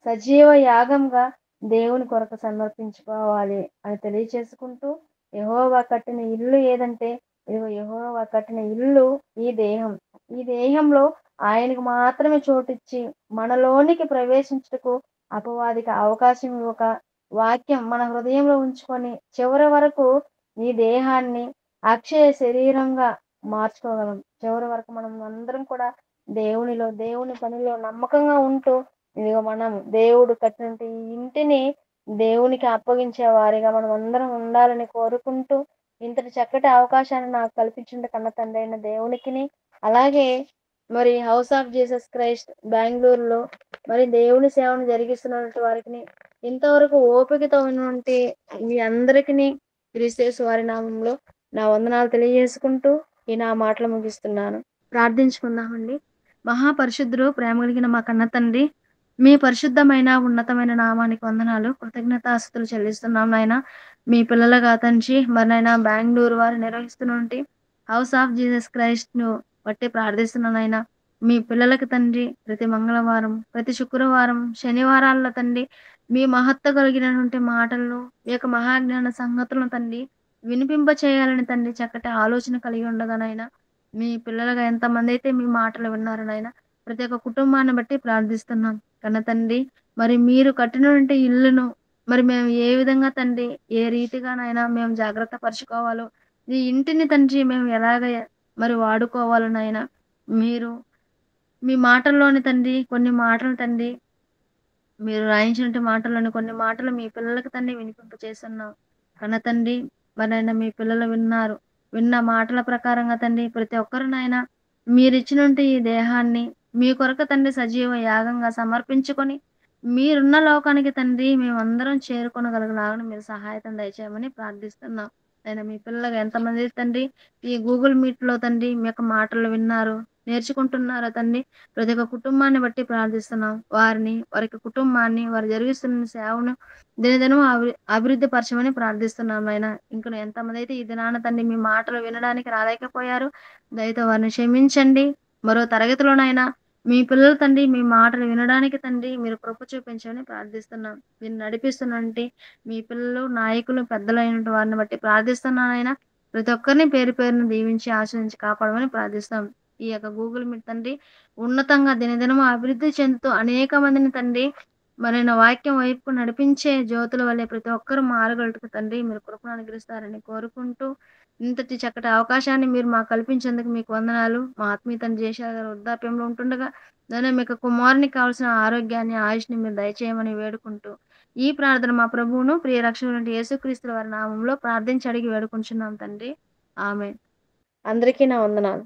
A: సజీవ యాగంగా దేవుని కొరకు సమర్పించుకోవాలి అని తెలియచేసుకుంటూ యెహోవా కట్టిన ఇల్లు ఏదంటే ఇదిగో యెహోవా కట్టిన ఇల్లు ఈ దేహం. ఈ దేహంలో ఆయనకు మాత్రమే చోటిచ్చి మనలోనికి ప్రవేశించుటకు అపవాదికి అవకాశం ఇవ్వక వాక్యం మన హృదయంలో ఉంచుకొని చివరి వరకు ఈ దేహాన్ని అక్షయ శరీరంగా మార్చుకోగలం. చివరి వరకు మనం అందరం కూడా దేవుని పనిలో నమ్మకంగా ఉంటూ ఇదిగో మనం దేవుడు కట్టినటువంటి ఈ ఇంటిని దేవునికి అప్పగించే వారిగా మనం అందరం ఉండాలని కోరుకుంటూ ఇంతటి చక్కటి అవకాశాన్ని నాకు కల్పించిన కన్న తండ్రి అయిన దేవునికిని అలాగే మరి హౌస్ ఆఫ్ జీసస్ క్రైస్ట్ బెంగుళూరులో మరి దేవుని సేవను జరిగిస్తున్నటువంటి వారికి ఇంతవరకు ఓపికతో ఉన్నటువంటి మీ అందరికీ క్రీస్తు వారి నామంలో నా వందనాలు తెలియజేసుకుంటూ ఈ నా మాటలు ముగిస్తున్నాను. ప్రార్థించుకుందామండి. మహాపరిశుద్ధుడు ప్రేమ కలిగిన మా కన్న తండ్రి, మీ పరిశుద్ధమైన ఉన్నతమైన నామానికి వందనాలు కృతజ్ఞతాస్తుతులు చెల్లిస్తున్నాం నాయన. మీ పిల్లలుగా తండ్రి మరి నాయన బెంగళూరు వారు నిర్వహిస్తున్నటువంటి హౌస్ ఆఫ్ జీసస్ క్రైస్ట్ ను బట్టి ప్రార్థిస్తున్నాను నాయన. మీ పిల్లలకి తండ్రి ప్రతి మంగళవారం, ప్రతి శుక్రవారం, శనివారాల్లో తండ్రి మీ మహత్వ కలిగినటువంటి మాటలను, మీ యొక్క మహాజ్ఞాన సంగతులను తండ్రి వినిపింప చేయాలని తండ్రి చక్కటి ఆలోచన కలిగి ఉండగా నాయన. మీ పిల్లలుగా ఎంతమంది అయితే మీ మాటలు విన్నారు నాయన, ప్రతి ఒక్క కుటుంబాన్ని బట్టి ప్రార్థిస్తున్నాం కన్న తండ్రి. మరి మీరు కట్టినటువంటి ఇల్లును మరి మేము ఏ విధంగా తండ్రి ఏ రీతిగానైనా మేము జాగ్రత్త పరుచుకోవాలో, ఈ ఇంటిని తండ్రి మేము ఎలాగ మరి వాడుకోవాలో నాయన, మీరు మీ మాటల్లోని తండ్రి కొన్ని మాటలు తండ్రి మీరు రాయించినటువంటి మాటల్లోని కొన్ని మాటలు మీ పిల్లలకి తండ్రి వినిపింప చేస్తున్నాం కన్న తండ్రి. మరి నాయన మీ పిల్లలు విన్న మాటల ప్రకారంగా తండ్రి ప్రతి ఒక్కరు నాయన మీరిచ్చినటువంటి ఈ దేహాన్ని మీ కొరకు తండ్రి సజీవ యాగంగా సమర్పించుకొని మీరున్న లోకానికి తండ్రి మేమందరం చేరుకొనగలగలాగని మీరు సహాయతం దయచేయమని ప్రార్థిస్తున్నాం. ఆయన మీ పిల్లలుగా ఎంతమంది తండ్రి ఈ గూగుల్ మీట్ లో తండ్రి మీ యొక్క మాటలు విన్నారు, నేర్చుకుంటున్నారో తండ్రి ప్రతి ఒక్క కుటుంబాన్ని బట్టి ప్రార్థిస్తున్నాం. వారిని, వారి యొక్క కుటుంబాన్ని, వారు జరిగిస్తున్న సేవను దినదినం అభివృద్ధి పరచమని ప్రార్థిస్తున్నాం ఆయన. ఇంకా ఎంతమంది అయితే ఈ దినాన తండ్రి మీ మాటలు వినడానికి రాలేకపోయారు, దయతో వారిని క్షమించండి. మరో తరగతిలోనైనా మీ పిల్లలు తండ్రి మీ మాటలు వినడానికి తండ్రి మీరు కృప చూపించమని ప్రార్థిస్తున్నాం. మీరు నడిపిస్తున్నటువంటి మీ పిల్లలు, నాయకులు, పెద్దలైన వారిని బట్టి ప్రార్థిస్తున్నానైనా. ప్రతి ఒక్కరిని పేరు పేరును దీవించి ఆశ్రయించి కాపాడమని ప్రార్థిస్తాం. ఈ యొక్క గూగుల్ మీట్ తండ్రి ఉన్నతంగా దినదినము అభివృద్ధి చెందుతూ అనేక మందిని తండ్రి మరైన వాక్యం వైపుకు నడిపించే జ్యోతుల వలె ప్రతి ఒక్కరూ మారగలటుకు తండ్రి మీరు కృపను అనుగ్రహిస్తారని కోరుకుంటూ, ఇంతటి చక్కటి అవకాశాన్ని మీరు మాకు కల్పించేందుకు మీకు వందనాలు. మా ఆత్మీయ తండ్రి జేషాల గారు వృద్ధాప్యంలో ఉంటుండగా, నాయనా మీకు కుమారునికి కావాల్సిన ఆరోగ్యాన్ని, ఆయుష్‌ని మీరు దయచేయమని వేడుకుంటూ, ఈ ప్రార్థన మా ప్రభువును, ప్రియ రక్షకుడైన యేసుక్రీస్తుల వారి నామంలో ప్రార్థించి అడిగి వేడుకుంటున్నాం తండ్రి. ఆమేన్. అందరికీ నా వందనాలు.